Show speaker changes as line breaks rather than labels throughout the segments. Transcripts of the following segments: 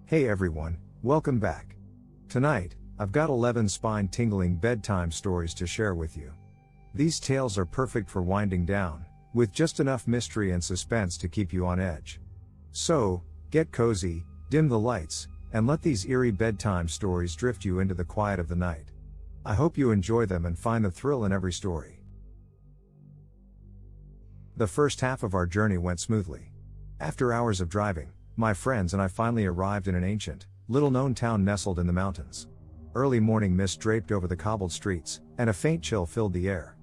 Hey everyone, welcome back. Tonight, I've got 11 spine-tingling bedtime stories to share with you. These tales are perfect for winding down, with just enough mystery and suspense to keep you on edge. So, get cozy, dim the lights, and let these eerie bedtime stories drift you into the quiet of the night. I hope you enjoy them and find the thrill in every story. The first half of our journey went smoothly. After hours of driving, my friends and I finally arrived in an ancient, little-known town nestled in the mountains. Early morning mist draped over the cobbled streets, and a faint chill filled the air.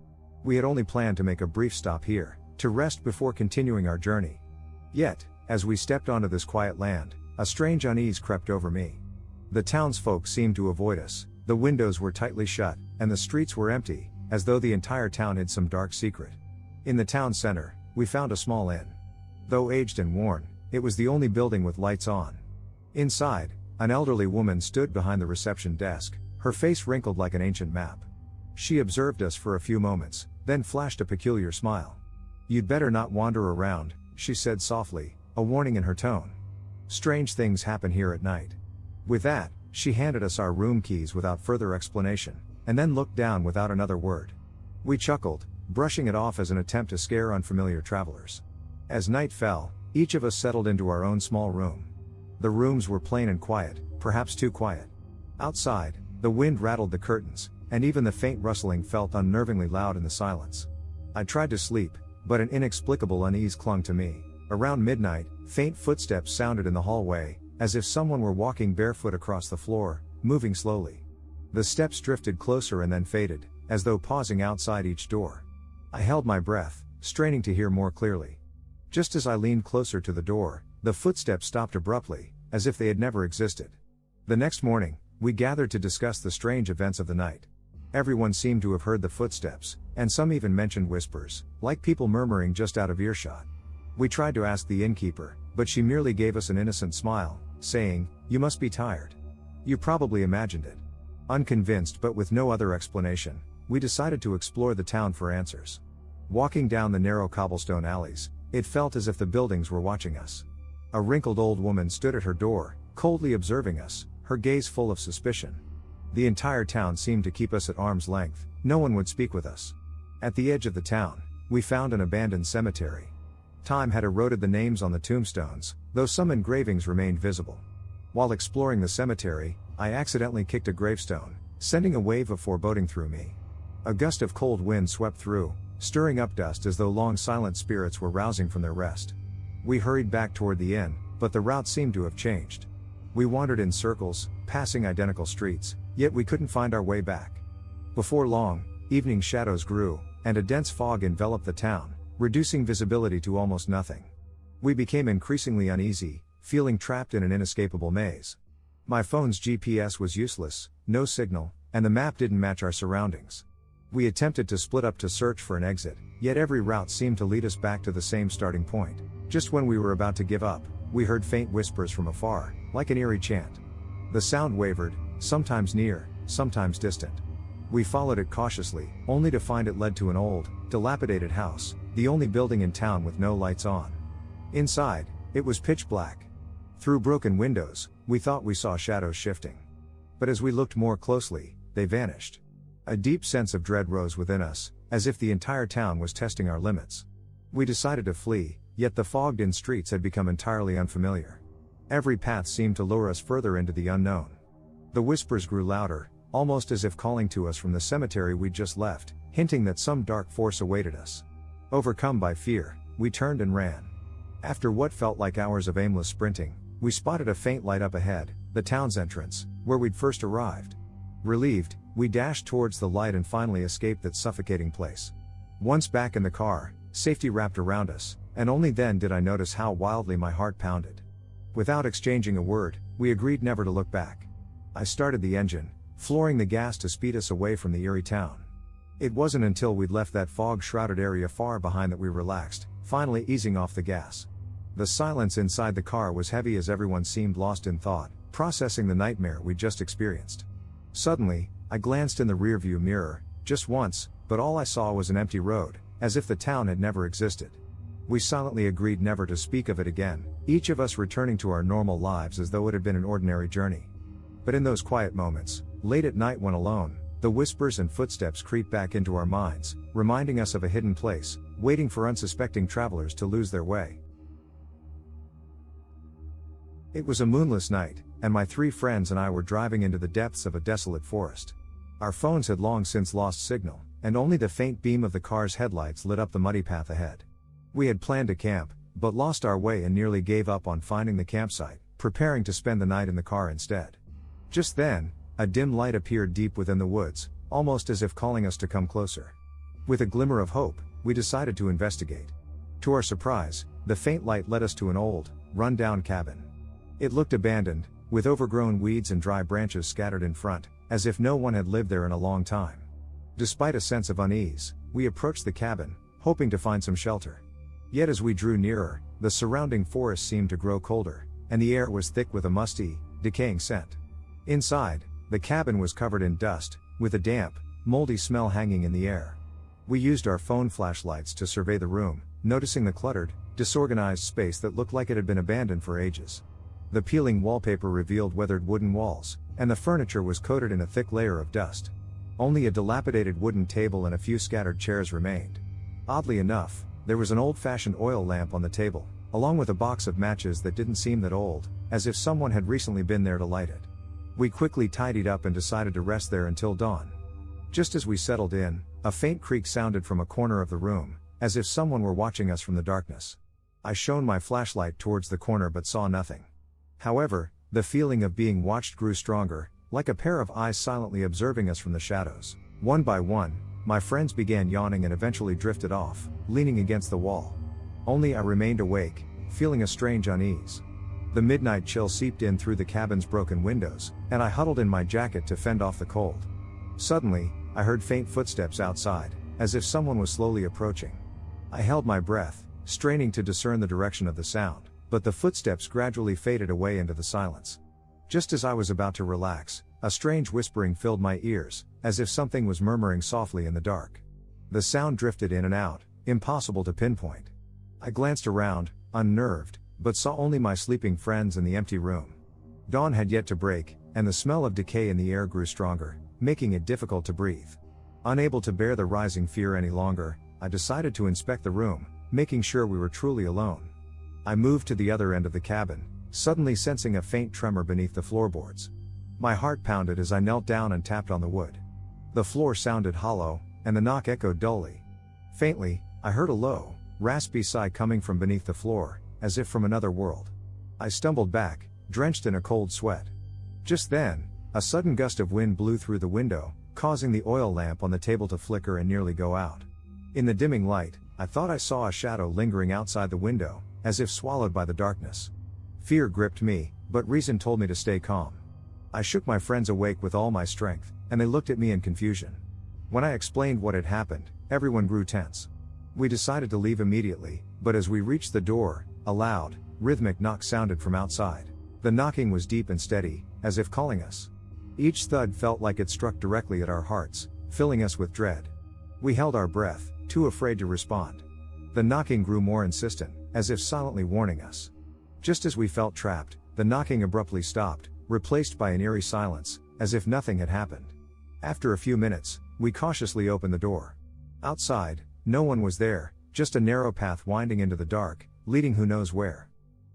We had only planned to make a brief stop here, to rest before continuing our journey. Yet, as we stepped onto this quiet land, a strange unease crept over me. The townsfolk seemed to avoid us, the windows were tightly shut, and the streets were empty, as though the entire town hid some dark secret. In the town center, we found a small inn. Though aged and worn, it was the only building with lights on. Inside, an elderly woman stood behind the reception desk, her face wrinkled like an ancient map. She observed us for a few moments, then flashed a peculiar smile. "You'd better not wander around," she said softly, a warning in her tone. "Strange things happen here at night." With that, she handed us our room keys without further explanation, and then looked down without another word. We chuckled, brushing it off as an attempt to scare unfamiliar travelers. As night fell, each of us settled into our own small room. The rooms were plain and quiet, perhaps too quiet. Outside, the wind rattled the curtains, and even the faint rustling felt unnervingly loud in the silence. I tried to sleep, but an inexplicable unease clung to me. Around midnight, faint footsteps sounded in the hallway, as if someone were walking barefoot across the floor, moving slowly. The steps drifted closer and then faded, as though pausing outside each door. I held my breath, straining to hear more clearly. Just as I leaned closer to the door, the footsteps stopped abruptly, as if they had never existed. The next morning, we gathered to discuss the strange events of the night. Everyone seemed to have heard the footsteps, and some even mentioned whispers, like people murmuring just out of earshot. We tried to ask the innkeeper, but she merely gave us an innocent smile, saying, "You must be tired. You probably imagined it." Unconvinced but with no other explanation, we decided to explore the town for answers. Walking down the narrow cobblestone alleys, it felt as if the buildings were watching us. A wrinkled old woman stood at her door, coldly observing us, her gaze full of suspicion. The entire town seemed to keep us at arm's length, no one would speak with us. At the edge of the town, we found an abandoned cemetery. Time had eroded the names on the tombstones, though some engravings remained visible. While exploring the cemetery, I accidentally kicked a gravestone, sending a wave of foreboding through me. A gust of cold wind swept through, stirring up dust as though long silent spirits were rousing from their rest. We hurried back toward the inn, but the route seemed to have changed. We wandered in circles, passing identical streets, yet we couldn't find our way back. Before long, evening shadows grew, and a dense fog enveloped the town, reducing visibility to almost nothing. We became increasingly uneasy, feeling trapped in an inescapable maze. My phone's GPS was useless, no signal, and the map didn't match our surroundings. We attempted to split up to search for an exit, yet every route seemed to lead us back to the same starting point. Just when we were about to give up, we heard faint whispers from afar, like an eerie chant. The sound wavered, sometimes near, sometimes distant. We followed it cautiously, only to find it led to an old, dilapidated house, the only building in town with no lights on. Inside, it was pitch black. Through broken windows, we thought we saw shadows shifting. But as we looked more closely, they vanished. A deep sense of dread rose within us, as if the entire town was testing our limits. We decided to flee, yet the fogged-in streets had become entirely unfamiliar. Every path seemed to lure us further into the unknown. The whispers grew louder, almost as if calling to us from the cemetery we'd just left, hinting that some dark force awaited us. Overcome by fear, we turned and ran. After what felt like hours of aimless sprinting, we spotted a faint light up ahead, the town's entrance, where we'd first arrived. Relieved, we dashed towards the light and finally escaped that suffocating place. Once back in the car, safety wrapped around us, and only then did I notice how wildly my heart pounded. Without exchanging a word, we agreed never to look back. I started the engine, flooring the gas to speed us away from the eerie town. It wasn't until we'd left that fog-shrouded area far behind that we relaxed, finally easing off the gas. The silence inside the car was heavy as everyone seemed lost in thought, processing the nightmare we'd just experienced. Suddenly, I glanced in the rearview mirror, just once, but all I saw was an empty road, as if the town had never existed. We silently agreed never to speak of it again, each of us returning to our normal lives as though it had been an ordinary journey. But in those quiet moments, late at night when alone, the whispers and footsteps creep back into our minds, reminding us of a hidden place, waiting for unsuspecting travelers to lose their way. It was a moonless night, and my 3 friends and I were driving into the depths of a desolate forest. Our phones had long since lost signal, and only the faint beam of the car's headlights lit up the muddy path ahead. We had planned to camp, but lost our way and nearly gave up on finding the campsite, preparing to spend the night in the car instead. Just then, a dim light appeared deep within the woods, almost as if calling us to come closer. With a glimmer of hope, we decided to investigate. To our surprise, the faint light led us to an old, run-down cabin. It looked abandoned, with overgrown weeds and dry branches scattered in front, as if no one had lived there in a long time. Despite a sense of unease, we approached the cabin, hoping to find some shelter. Yet as we drew nearer, the surrounding forest seemed to grow colder, and the air was thick with a musty, decaying scent. Inside, the cabin was covered in dust, with a damp, moldy smell hanging in the air. We used our phone flashlights to survey the room, noticing the cluttered, disorganized space that looked like it had been abandoned for ages. The peeling wallpaper revealed weathered wooden walls, and the furniture was coated in a thick layer of dust. Only a dilapidated wooden table and a few scattered chairs remained. Oddly enough, there was an old-fashioned oil lamp on the table, along with a box of matches that didn't seem that old, as if someone had recently been there to light it. We quickly tidied up and decided to rest there until dawn. Just as we settled in, a faint creak sounded from a corner of the room, as if someone were watching us from the darkness. I shone my flashlight towards the corner but saw nothing. However, the feeling of being watched grew stronger, like a pair of eyes silently observing us from the shadows. One by one, my friends began yawning and eventually drifted off, leaning against the wall. Only I remained awake, feeling a strange unease. The midnight chill seeped in through the cabin's broken windows, and I huddled in my jacket to fend off the cold. Suddenly, I heard faint footsteps outside, as if someone was slowly approaching. I held my breath, straining to discern the direction of the sound, but the footsteps gradually faded away into the silence. Just as I was about to relax, a strange whispering filled my ears, as if something was murmuring softly in the dark. The sound drifted in and out, impossible to pinpoint. I glanced around, unnerved, but saw only my sleeping friends and the empty room. Dawn had yet to break, and the smell of decay in the air grew stronger, making it difficult to breathe. Unable to bear the rising fear any longer, I decided to inspect the room, making sure we were truly alone. I moved to the other end of the cabin, suddenly sensing a faint tremor beneath the floorboards. My heart pounded as I knelt down and tapped on the wood. The floor sounded hollow, and the knock echoed dully. Faintly, I heard a low, raspy sigh coming from beneath the floor, as if from another world. I stumbled back, drenched in a cold sweat. Just then, a sudden gust of wind blew through the window, causing the oil lamp on the table to flicker and nearly go out. In the dimming light, I thought I saw a shadow lingering outside the window, as if swallowed by the darkness. Fear gripped me, but reason told me to stay calm. I shook my friends awake with all my strength, and they looked at me in confusion. When I explained what had happened, everyone grew tense. We decided to leave immediately, but as we reached the door, a loud, rhythmic knock sounded from outside. The knocking was deep and steady, as if calling us. Each thud felt like it struck directly at our hearts, filling us with dread. We held our breath, too afraid to respond. The knocking grew more insistent, as if silently warning us. Just as we felt trapped, the knocking abruptly stopped, replaced by an eerie silence, as if nothing had happened. After a few minutes, we cautiously opened the door. Outside, no one was there, just a narrow path winding into the dark, leading who knows where.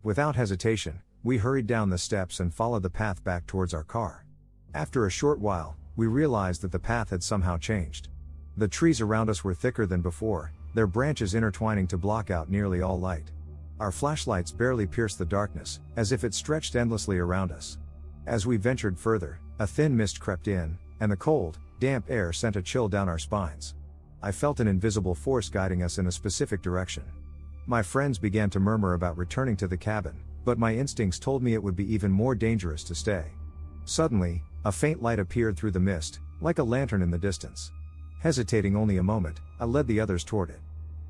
Without hesitation, we hurried down the steps and followed the path back towards our car. After a short while, we realized that the path had somehow changed. The trees around us were thicker than before, their branches intertwining to block out nearly all light. Our flashlights barely pierced the darkness, as if it stretched endlessly around us. As we ventured further, a thin mist crept in, and the cold, damp air sent a chill down our spines. I felt an invisible force guiding us in a specific direction. My friends began to murmur about returning to the cabin, but my instincts told me it would be even more dangerous to stay. Suddenly, a faint light appeared through the mist, like a lantern in the distance. Hesitating only a moment, I led the others toward it.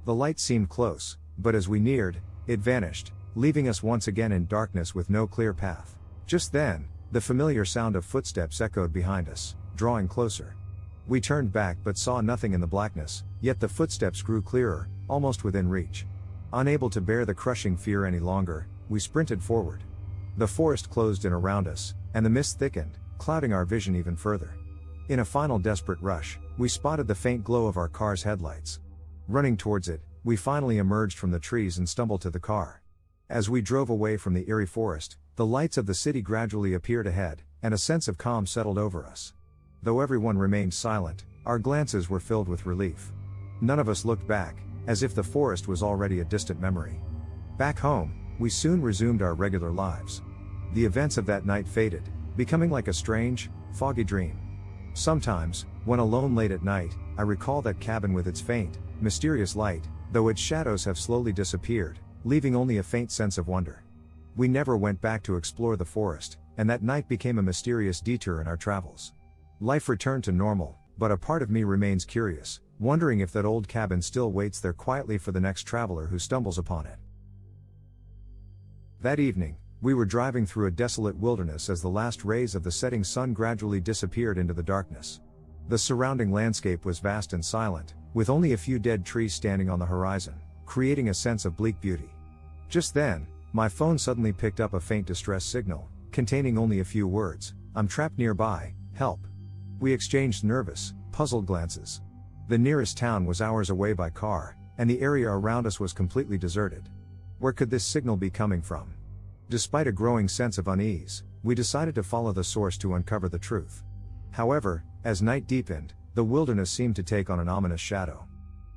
The light seemed close, but as we neared, it vanished, leaving us once again in darkness with no clear path. Just then, the familiar sound of footsteps echoed behind us, drawing closer. We turned back but saw nothing in the blackness, yet the footsteps grew clearer, almost within reach. Unable to bear the crushing fear any longer, we sprinted forward. The forest closed in around us, and the mist thickened, clouding our vision even further. In a final desperate rush, we spotted the faint glow of our car's headlights. Running towards it, we finally emerged from the trees and stumbled to the car. As we drove away from the eerie forest, the lights of the city gradually appeared ahead, and a sense of calm settled over us. Though everyone remained silent, our glances were filled with relief. None of us looked back, as if the forest was already a distant memory. Back home, we soon resumed our regular lives. The events of that night faded, becoming like a strange, foggy dream. Sometimes, when alone late at night, I recall that cabin with its faint, mysterious light, though its shadows have slowly disappeared, leaving only a faint sense of wonder. We never went back to explore the forest, and that night became a mysterious detour in our travels. Life returned to normal, but a part of me remains curious, wondering if that old cabin still waits there quietly for the next traveler who stumbles upon it. That evening, we were driving through a desolate wilderness as the last rays of the setting sun gradually disappeared into the darkness. The surrounding landscape was vast and silent, with only a few dead trees standing on the horizon, creating a sense of bleak beauty. Just then, my phone suddenly picked up a faint distress signal, containing only a few words: "I'm trapped nearby, help." We exchanged nervous, puzzled glances. The nearest town was hours away by car, and the area around us was completely deserted. Where could this signal be coming from? Despite a growing sense of unease, we decided to follow the source to uncover the truth. However, as night deepened, the wilderness seemed to take on an ominous shadow.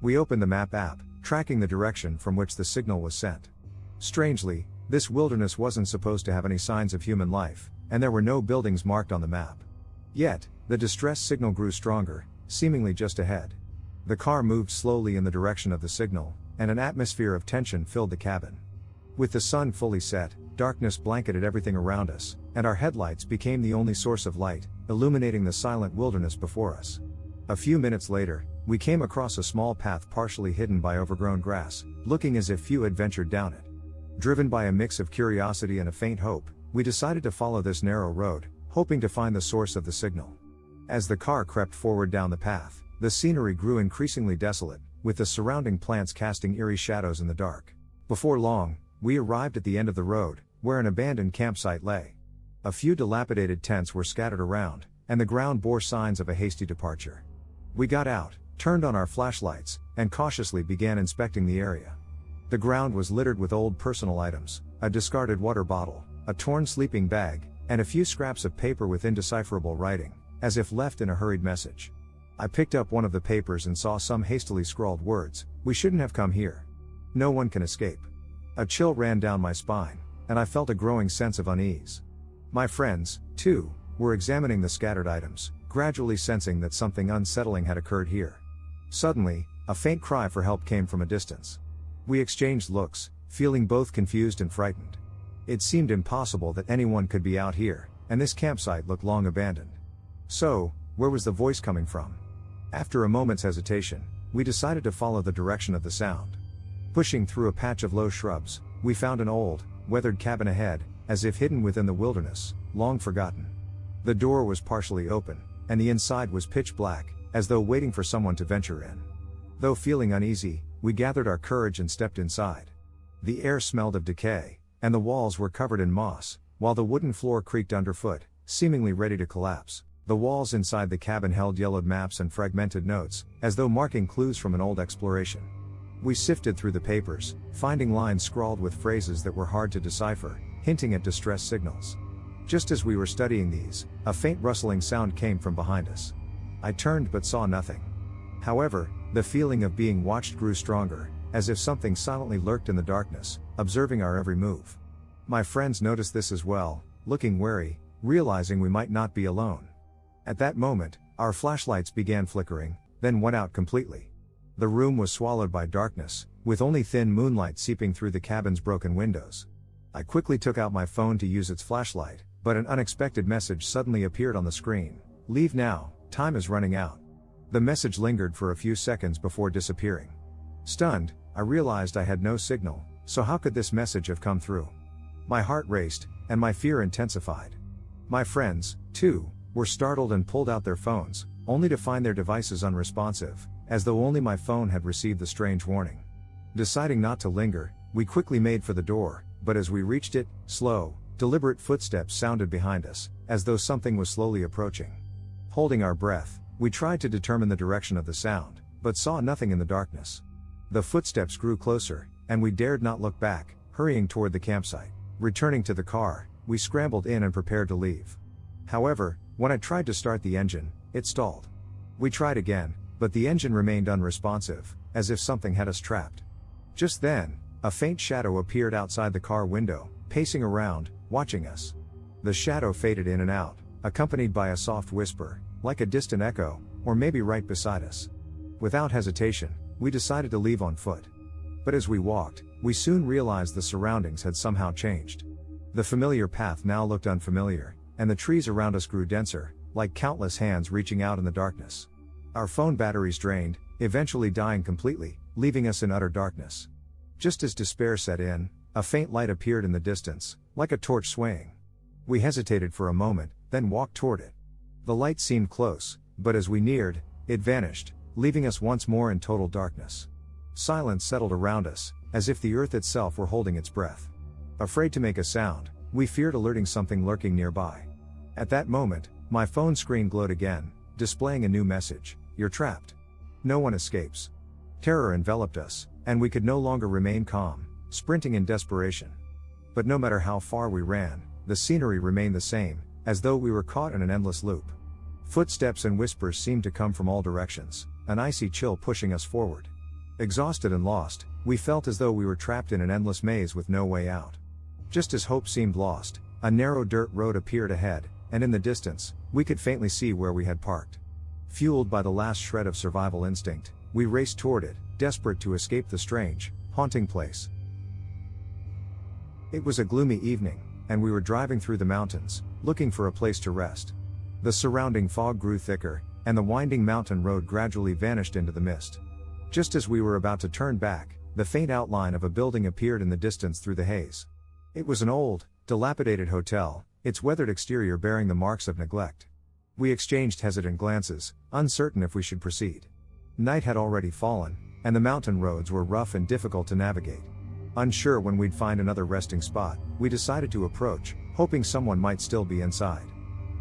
We opened the map app, tracking the direction from which the signal was sent. Strangely, this wilderness wasn't supposed to have any signs of human life, and there were no buildings marked on the map. Yet, the distress signal grew stronger, seemingly just ahead. The car moved slowly in the direction of the signal, and an atmosphere of tension filled the cabin. With the sun fully set, darkness blanketed everything around us, and our headlights became the only source of light, illuminating the silent wilderness before us. A few minutes later, we came across a small path partially hidden by overgrown grass, looking as if few had ventured down it. Driven by a mix of curiosity and a faint hope, we decided to follow this narrow road, hoping to find the source of the signal. As the car crept forward down the path, the scenery grew increasingly desolate, with the surrounding plants casting eerie shadows in the dark. Before long, we arrived at the end of the road, where an abandoned campsite lay. A few dilapidated tents were scattered around, and the ground bore signs of a hasty departure. We got out, turned on our flashlights, and cautiously began inspecting the area. The ground was littered with old personal items, a discarded water bottle, a torn sleeping bag, and a few scraps of paper with indecipherable writing, as if left in a hurried message. I picked up one of the papers and saw some hastily scrawled words: "We shouldn't have come here. No one can escape." A chill ran down my spine, and I felt a growing sense of unease. My friends, too, were examining the scattered items, gradually sensing that something unsettling had occurred here. Suddenly, a faint cry for help came from a distance. We exchanged looks, feeling both confused and frightened. It seemed impossible that anyone could be out here, and this campsite looked long abandoned. So, where was the voice coming from? After a moment's hesitation, we decided to follow the direction of the sound. Pushing through a patch of low shrubs, we found an old, weathered cabin ahead, as if hidden within the wilderness, long forgotten. The door was partially open, and the inside was pitch black, as though waiting for someone to venture in. Though feeling uneasy, we gathered our courage and stepped inside. The air smelled of decay, and the walls were covered in moss, while the wooden floor creaked underfoot, seemingly ready to collapse. The walls inside the cabin held yellowed maps and fragmented notes, as though marking clues from an old exploration. We sifted through the papers, finding lines scrawled with phrases that were hard to decipher, hinting at distress signals. Just as we were studying these, a faint rustling sound came from behind us. I turned but saw nothing. However, the feeling of being watched grew stronger, as if something silently lurked in the darkness, observing our every move. My friends noticed this as well, looking wary, realizing we might not be alone. At that moment, our flashlights began flickering, then went out completely. The room was swallowed by darkness, with only thin moonlight seeping through the cabin's broken windows. I quickly took out my phone to use its flashlight, but an unexpected message suddenly appeared on the screen. "Leave now, time is running out." The message lingered for a few seconds before disappearing. Stunned, I realized I had no signal, so how could this message have come through? My heart raced, and my fear intensified. My friends, too, were startled and pulled out their phones, only to find their devices unresponsive, as though only my phone had received the strange warning. Deciding not to linger, we quickly made for the door, but as we reached it, slow, deliberate footsteps sounded behind us, as though something was slowly approaching. Holding our breath, we tried to determine the direction of the sound, but saw nothing in the darkness. The footsteps grew closer, and we dared not look back, hurrying toward the campsite. Returning to the car, we scrambled in and prepared to leave. However, when I tried to start the engine, it stalled. We tried again, but the engine remained unresponsive, as if something had us trapped. Just then, a faint shadow appeared outside the car window, pacing around, watching us. The shadow faded in and out, accompanied by a soft whisper, like a distant echo, or maybe right beside us. Without hesitation, we decided to leave on foot. But as we walked, we soon realized the surroundings had somehow changed. The familiar path now looked unfamiliar, and the trees around us grew denser, like countless hands reaching out in the darkness. Our phone batteries drained, eventually dying completely, leaving us in utter darkness. Just as despair set in, a faint light appeared in the distance, like a torch swaying. We hesitated for a moment, then walked toward it. The light seemed close, but as we neared, it vanished, leaving us once more in total darkness. Silence settled around us, as if the earth itself were holding its breath. Afraid to make a sound, we feared alerting something lurking nearby. At that moment, my phone screen glowed again, displaying a new message: "You're trapped. No one escapes." Terror enveloped us, and we could no longer remain calm, sprinting in desperation. But no matter how far we ran, the scenery remained the same, as though we were caught in an endless loop. Footsteps and whispers seemed to come from all directions, an icy chill pushing us forward. Exhausted and lost, we felt as though we were trapped in an endless maze with no way out. Just as hope seemed lost, a narrow dirt road appeared ahead, and in the distance, we could faintly see where we had parked. Fueled by the last shred of survival instinct, we raced toward it, desperate to escape the strange, haunting place. It was a gloomy evening, and we were driving through the mountains, looking for a place to rest. The surrounding fog grew thicker, and the winding mountain road gradually vanished into the mist. Just as we were about to turn back, the faint outline of a building appeared in the distance through the haze. It was an old, dilapidated hotel, its weathered exterior bearing the marks of neglect. We exchanged hesitant glances, uncertain if we should proceed. Night had already fallen, and the mountain roads were rough and difficult to navigate. Unsure when we'd find another resting spot, we decided to approach, hoping someone might still be inside.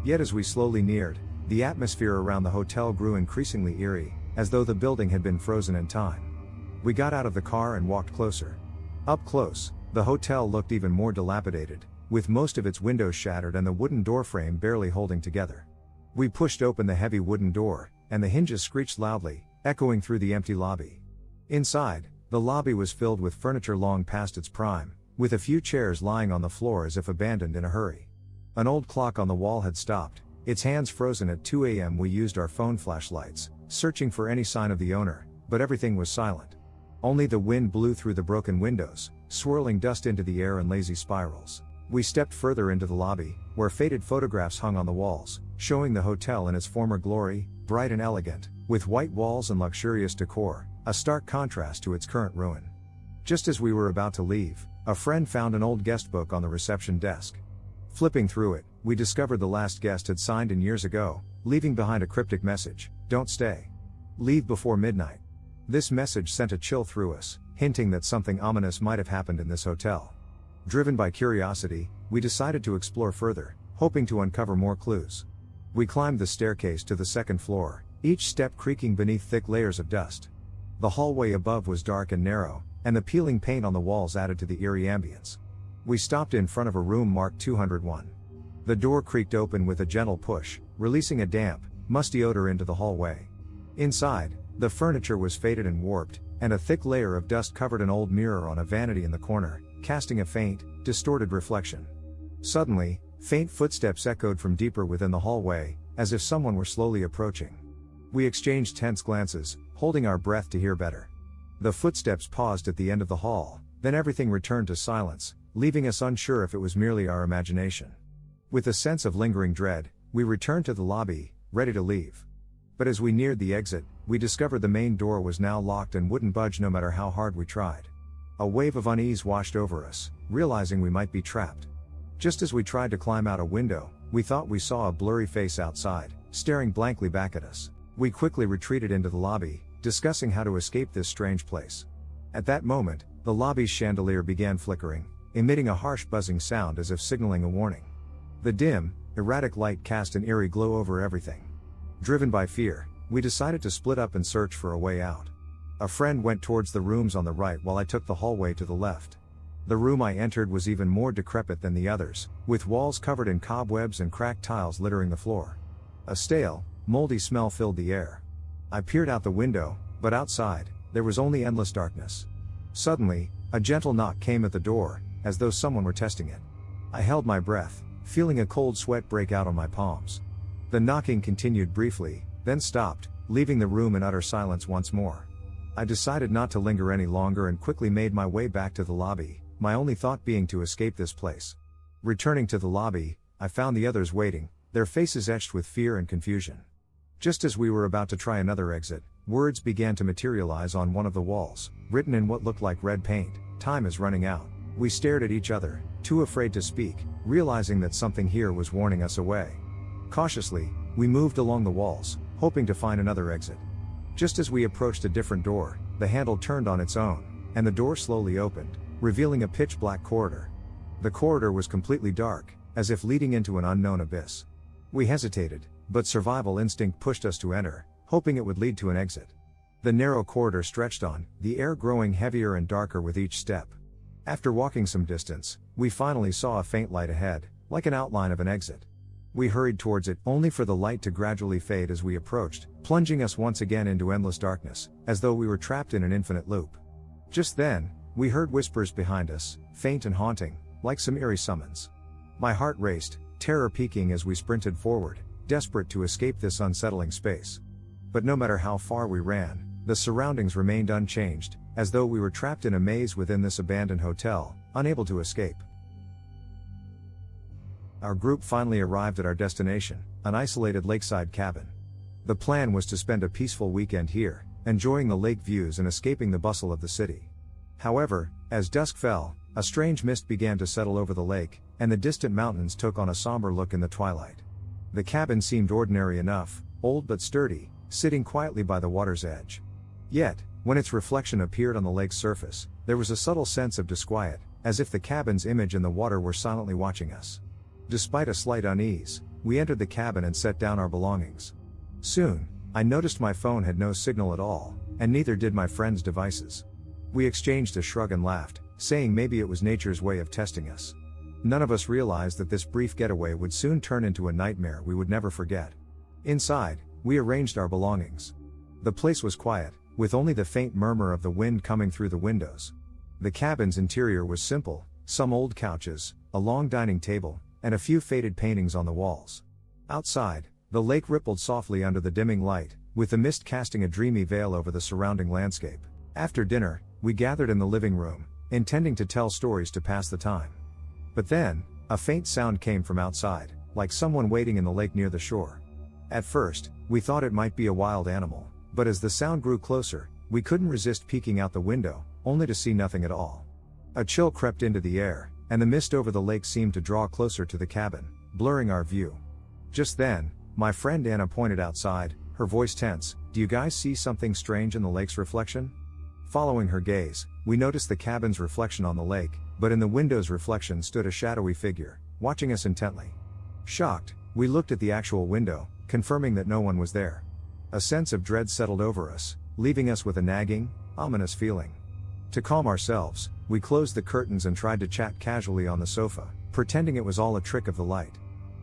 Yet as we slowly neared, the atmosphere around the hotel grew increasingly eerie, as though the building had been frozen in time. We got out of the car and walked closer. Up close, the hotel looked even more dilapidated, with most of its windows shattered and the wooden doorframe barely holding together. We pushed open the heavy wooden door, and the hinges screeched loudly, echoing through the empty lobby. Inside, the lobby was filled with furniture long past its prime, with a few chairs lying on the floor as if abandoned in a hurry. An old clock on the wall had stopped, its hands frozen at 2 a.m. We used our phone flashlights, searching for any sign of the owner, but everything was silent. Only the wind blew through the broken windows, swirling dust into the air in lazy spirals. We stepped further into the lobby, where faded photographs hung on the walls, showing the hotel in its former glory, bright and elegant, with white walls and luxurious decor, a stark contrast to its current ruin. Just as we were about to leave, a friend found an old guest book on the reception desk. Flipping through it, we discovered the last guest had signed in years ago, leaving behind a cryptic message: "Don't stay. Leave before midnight." This message sent a chill through us, hinting that something ominous might have happened in this hotel. Driven by curiosity, we decided to explore further, hoping to uncover more clues. We climbed the staircase to the second floor, each step creaking beneath thick layers of dust. The hallway above was dark and narrow, and the peeling paint on the walls added to the eerie ambience. We stopped in front of a room marked 201. The door creaked open with a gentle push, releasing a damp, musty odor into the hallway. Inside, the furniture was faded and warped, and a thick layer of dust covered an old mirror on a vanity in the corner, casting a faint, distorted reflection. Suddenly, faint footsteps echoed from deeper within the hallway, as if someone were slowly approaching. We exchanged tense glances, holding our breath to hear better. The footsteps paused at the end of the hall, then everything returned to silence, leaving us unsure if it was merely our imagination. With a sense of lingering dread, we returned to the lobby, ready to leave. But as we neared the exit, we discovered the main door was now locked and wouldn't budge no matter how hard we tried. A wave of unease washed over us, realizing we might be trapped. Just as we tried to climb out a window, we thought we saw a blurry face outside, staring blankly back at us. We quickly retreated into the lobby, discussing how to escape this strange place. At that moment, the lobby's chandelier began flickering, emitting a harsh buzzing sound as if signaling a warning. The dim, erratic light cast an eerie glow over everything. Driven by fear, we decided to split up and search for a way out. A friend went towards the rooms on the right while I took the hallway to the left. The room I entered was even more decrepit than the others, with walls covered in cobwebs and cracked tiles littering the floor. A stale, moldy smell filled the air. I peered out the window, but outside, there was only endless darkness. Suddenly, a gentle knock came at the door, as though someone were testing it. I held my breath, feeling a cold sweat break out on my palms. The knocking continued briefly, then stopped, leaving the room in utter silence once more. I decided not to linger any longer and quickly made my way back to the lobby, my only thought being to escape this place. Returning to the lobby, I found the others waiting, their faces etched with fear and confusion. Just as we were about to try another exit, words began to materialize on one of the walls, written in what looked like red paint. "Time is running out." We stared at each other, too afraid to speak, realizing that something here was warning us away. Cautiously, we moved along the walls, hoping to find another exit. Just as we approached a different door, the handle turned on its own, and the door slowly opened, revealing a pitch-black corridor. The corridor was completely dark, as if leading into an unknown abyss. We hesitated, but survival instinct pushed us to enter, hoping it would lead to an exit. The narrow corridor stretched on, the air growing heavier and darker with each step. After walking some distance, we finally saw a faint light ahead, like an outline of an exit. We hurried towards it, only for the light to gradually fade as we approached, plunging us once again into endless darkness, as though we were trapped in an infinite loop. Just then, we heard whispers behind us, faint and haunting, like some eerie summons. My heart raced, terror peaking as we sprinted forward, desperate to escape this unsettling space. But no matter how far we ran, the surroundings remained unchanged, as though we were trapped in a maze within this abandoned hotel, unable to escape. Our group finally arrived at our destination, an isolated lakeside cabin. The plan was to spend a peaceful weekend here, enjoying the lake views and escaping the bustle of the city. However, as dusk fell, a strange mist began to settle over the lake, and the distant mountains took on a somber look in the twilight. The cabin seemed ordinary enough, old but sturdy, sitting quietly by the water's edge. Yet, when its reflection appeared on the lake's surface, there was a subtle sense of disquiet, as if the cabin's image in the water were silently watching us. Despite a slight unease, we entered the cabin and set down our belongings. Soon, I noticed my phone had no signal at all, and neither did my friend's devices. We exchanged a shrug and laughed, saying maybe it was nature's way of testing us. None of us realized that this brief getaway would soon turn into a nightmare we would never forget. Inside, we arranged our belongings. The place was quiet, with only the faint murmur of the wind coming through the windows. The cabin's interior was simple, some old couches, a long dining table, and a few faded paintings on the walls. Outside, the lake rippled softly under the dimming light, with the mist casting a dreamy veil over the surrounding landscape. After dinner, we gathered in the living room, intending to tell stories to pass the time. But then, a faint sound came from outside, like someone wading in the lake near the shore. At first, we thought it might be a wild animal, but as the sound grew closer, we couldn't resist peeking out the window, only to see nothing at all. A chill crept into the air, and the mist over the lake seemed to draw closer to the cabin, blurring our view. Just then, my friend Anna pointed outside, her voice tense. "Do you guys see something strange in the lake's reflection?" Following her gaze, we noticed the cabin's reflection on the lake, but in the window's reflection stood a shadowy figure, watching us intently. Shocked, we looked at the actual window, confirming that no one was there. A sense of dread settled over us, leaving us with a nagging, ominous feeling. To calm ourselves, we closed the curtains and tried to chat casually on the sofa, pretending it was all a trick of the light.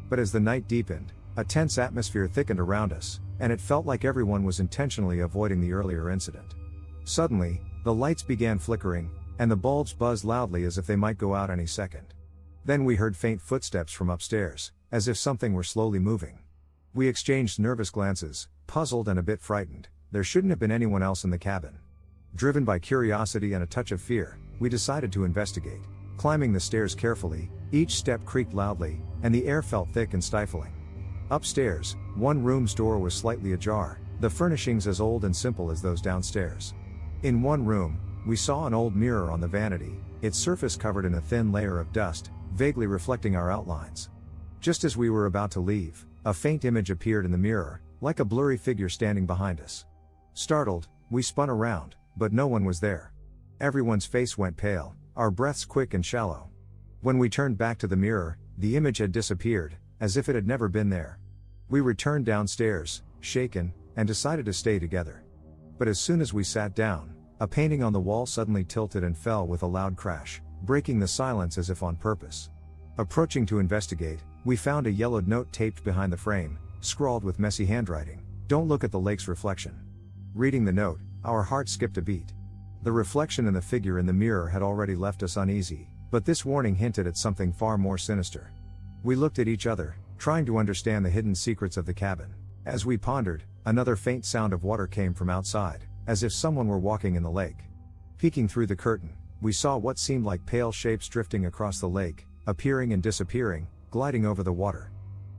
But as the night deepened, a tense atmosphere thickened around us, and it felt like everyone was intentionally avoiding the earlier incident. Suddenly, the lights began flickering, and the bulbs buzzed loudly as if they might go out any second. Then we heard faint footsteps from upstairs, as if something were slowly moving. We exchanged nervous glances, puzzled and a bit frightened. There shouldn't have been anyone else in the cabin. Driven by curiosity and a touch of fear, we decided to investigate. Climbing the stairs carefully, each step creaked loudly, and the air felt thick and stifling. Upstairs, one room's door was slightly ajar, the furnishings as old and simple as those downstairs. In one room, we saw an old mirror on the vanity, its surface covered in a thin layer of dust, vaguely reflecting our outlines. Just as we were about to leave, a faint image appeared in the mirror, like a blurry figure standing behind us. Startled, we spun around, but no one was there. Everyone's face went pale, our breaths quick and shallow. When we turned back to the mirror, the image had disappeared, as if it had never been there. We returned downstairs, shaken, and decided to stay together. But as soon as we sat down, a painting on the wall suddenly tilted and fell with a loud crash, breaking the silence as if on purpose. Approaching to investigate, we found a yellowed note taped behind the frame, scrawled with messy handwriting, "Don't look at the lake's reflection." Reading the note, our hearts skipped a beat. The reflection in the figure in the mirror had already left us uneasy, but this warning hinted at something far more sinister. We looked at each other, trying to understand the hidden secrets of the cabin. As we pondered, another faint sound of water came from outside, as if someone were walking in the lake. Peeking through the curtain, we saw what seemed like pale shapes drifting across the lake, appearing and disappearing, gliding over the water.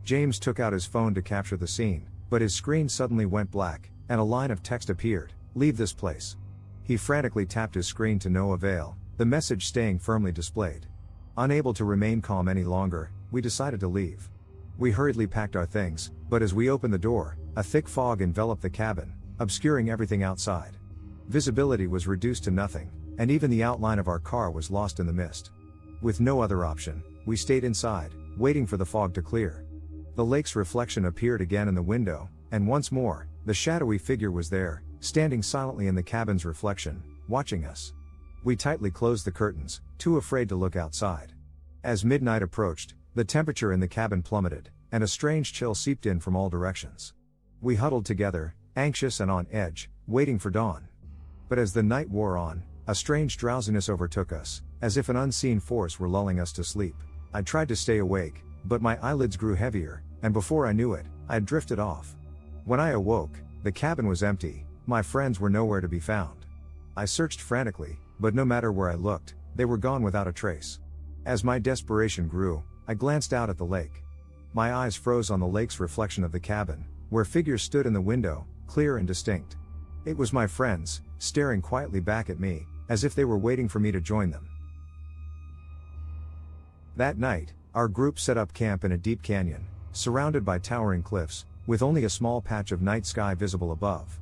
James took out his phone to capture the scene, but his screen suddenly went black, and a line of text appeared, "Leave this place." He frantically tapped his screen to no avail, the message staying firmly displayed. Unable to remain calm any longer, we decided to leave. We hurriedly packed our things, but as we opened the door, a thick fog enveloped the cabin, obscuring everything outside. Visibility was reduced to nothing, and even the outline of our car was lost in the mist. With no other option, we stayed inside, waiting for the fog to clear. The lake's reflection appeared again in the window, and once more, the shadowy figure was there, standing silently in the cabin's reflection, watching us. We tightly closed the curtains, too afraid to look outside. As midnight approached, the temperature in the cabin plummeted, and a strange chill seeped in from all directions. We huddled together, anxious and on edge, waiting for dawn. But as the night wore on, a strange drowsiness overtook us, as if an unseen force were lulling us to sleep. I tried to stay awake, but my eyelids grew heavier, and before I knew it, I had drifted off. When I awoke, the cabin was empty, my friends were nowhere to be found. I searched frantically, but no matter where I looked, they were gone without a trace. As my desperation grew, I glanced out at the lake. My eyes froze on the lake's reflection of the cabin, where figures stood in the window, clear and distinct. It was my friends, staring quietly back at me, as if they were waiting for me to join them. That night, our group set up camp in a deep canyon, surrounded by towering cliffs, with only a small patch of night sky visible above.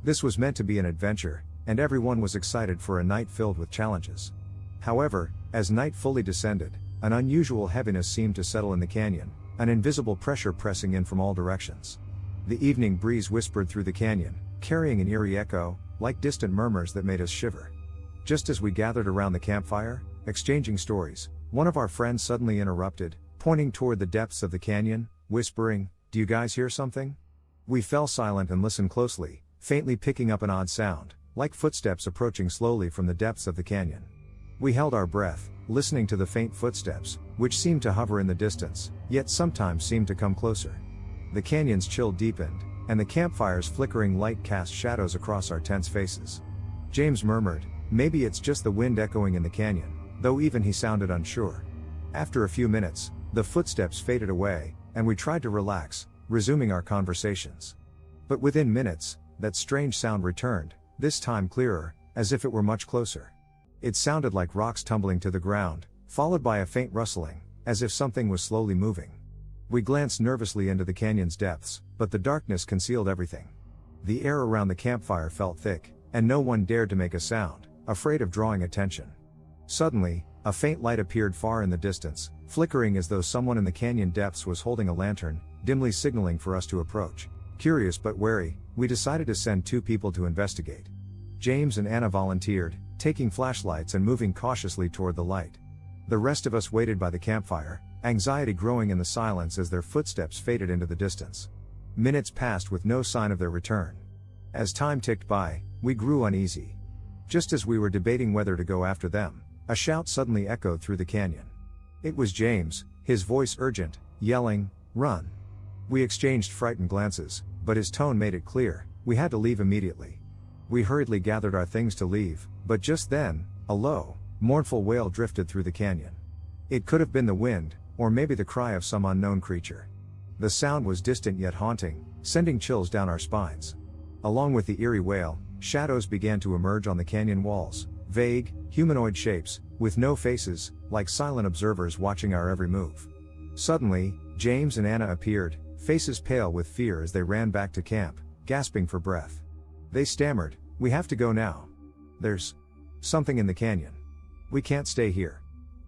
This was meant to be an adventure, and everyone was excited for a night filled with challenges. However, as night fully descended, an unusual heaviness seemed to settle in the canyon, an invisible pressure pressing in from all directions. The evening breeze whispered through the canyon, carrying an eerie echo, like distant murmurs that made us shiver. Just as we gathered around the campfire, exchanging stories, one of our friends suddenly interrupted, pointing toward the depths of the canyon, whispering, "Do you guys hear something?" We fell silent and listened closely, faintly picking up an odd sound, like footsteps approaching slowly from the depths of the canyon. We held our breath, listening to the faint footsteps, which seemed to hover in the distance, yet sometimes seemed to come closer. The canyon's chill deepened, and the campfire's flickering light cast shadows across our tense faces. James murmured, "Maybe it's just the wind echoing in the canyon," though even he sounded unsure. After a few minutes, the footsteps faded away, and we tried to relax, resuming our conversations. But within minutes, that strange sound returned, this time clearer, as if it were much closer. It sounded like rocks tumbling to the ground, followed by a faint rustling, as if something was slowly moving. We glanced nervously into the canyon's depths, but the darkness concealed everything. The air around the campfire felt thick, and no one dared to make a sound, afraid of drawing attention. Suddenly, a faint light appeared far in the distance, flickering as though someone in the canyon depths was holding a lantern, dimly signaling for us to approach. Curious but wary, we decided to send 2 people to investigate. James and Anna volunteered, taking flashlights and moving cautiously toward the light. The rest of us waited by the campfire, anxiety growing in the silence as their footsteps faded into the distance. Minutes passed with no sign of their return. As time ticked by, we grew uneasy. Just as we were debating whether to go after them, a shout suddenly echoed through the canyon. It was James, his voice urgent, yelling, "Run!" We exchanged frightened glances, but his tone made it clear, we had to leave immediately. We hurriedly gathered our things to leave, but just then, a low, mournful wail drifted through the canyon. It could have been the wind, or maybe the cry of some unknown creature. The sound was distant yet haunting, sending chills down our spines. Along with the eerie wail, shadows began to emerge on the canyon walls, vague, humanoid shapes, with no faces, like silent observers watching our every move. Suddenly, James and Anna appeared, faces pale with fear as they ran back to camp, gasping for breath. They stammered, "We have to go now. There's Something in the canyon. We can't stay here.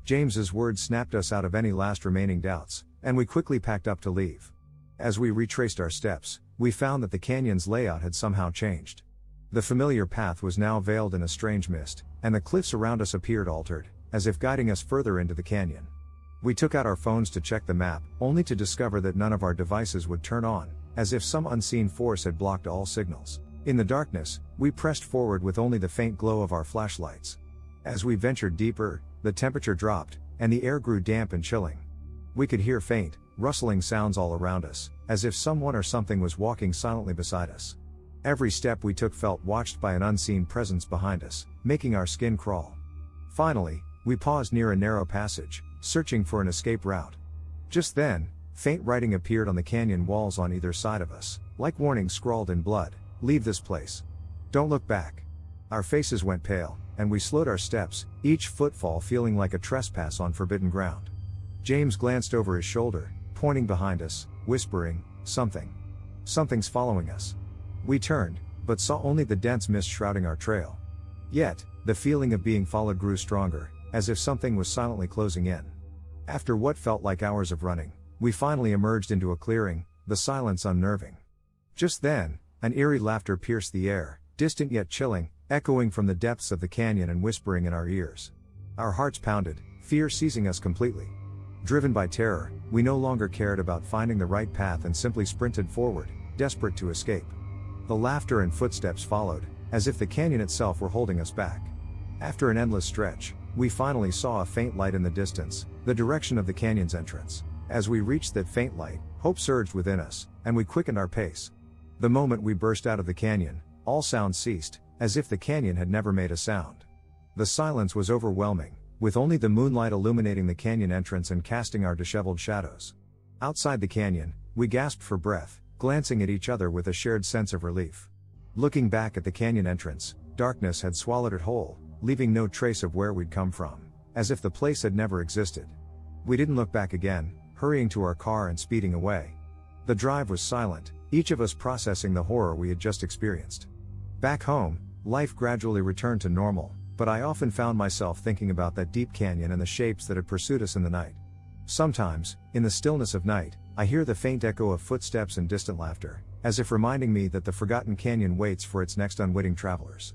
James's words snapped us out of any last remaining doubts, and we quickly packed up to leave. As we retraced our steps, we found that the canyon's layout had somehow changed. The familiar path was now veiled in a strange mist, and the cliffs around us appeared altered, as if guiding us further into the canyon. We took out our phones to check the map, only to discover that none of our devices would turn on, as if some unseen force had blocked all signals. In the darkness, we pressed forward with only the faint glow of our flashlights. As we ventured deeper, the temperature dropped, and the air grew damp and chilling. We could hear faint, rustling sounds all around us, as if someone or something was walking silently beside us. Every step we took felt watched by an unseen presence behind us, making our skin crawl. Finally, we paused near a narrow passage, searching for an escape route. Just then, faint writing appeared on the canyon walls on either side of us, like warnings scrawled in blood. "Leave this place. Don't look back." Our faces went pale, and we slowed our steps, each footfall feeling like a trespass on forbidden ground. James glanced over his shoulder, pointing behind us, whispering, "Something's following us." We turned, but saw only the dense mist shrouding our trail. Yet, the feeling of being followed grew stronger, as if something was silently closing in. After what felt like hours of running, we finally emerged into a clearing, the silence unnerving. Just then, an eerie laughter pierced the air, distant yet chilling, echoing from the depths of the canyon and whispering in our ears. Our hearts pounded, fear seizing us completely. Driven by terror, we no longer cared about finding the right path and simply sprinted forward, desperate to escape. The laughter and footsteps followed, as if the canyon itself were holding us back. After an endless stretch, we finally saw a faint light in the distance, the direction of the canyon's entrance. As we reached that faint light, hope surged within us, and we quickened our pace. The moment we burst out of the canyon, all sound ceased, as if the canyon had never made a sound. The silence was overwhelming, with only the moonlight illuminating the canyon entrance and casting our disheveled shadows. Outside the canyon, we gasped for breath, glancing at each other with a shared sense of relief. Looking back at the canyon entrance, darkness had swallowed it whole, leaving no trace of where we'd come from, as if the place had never existed. We didn't look back again, hurrying to our car and speeding away. The drive was silent, each of us processing the horror we had just experienced. Back home, life gradually returned to normal, but I often found myself thinking about that deep canyon and the shapes that had pursued us in the night. Sometimes, in the stillness of night, I hear the faint echo of footsteps and distant laughter, as if reminding me that the forgotten canyon waits for its next unwitting travelers.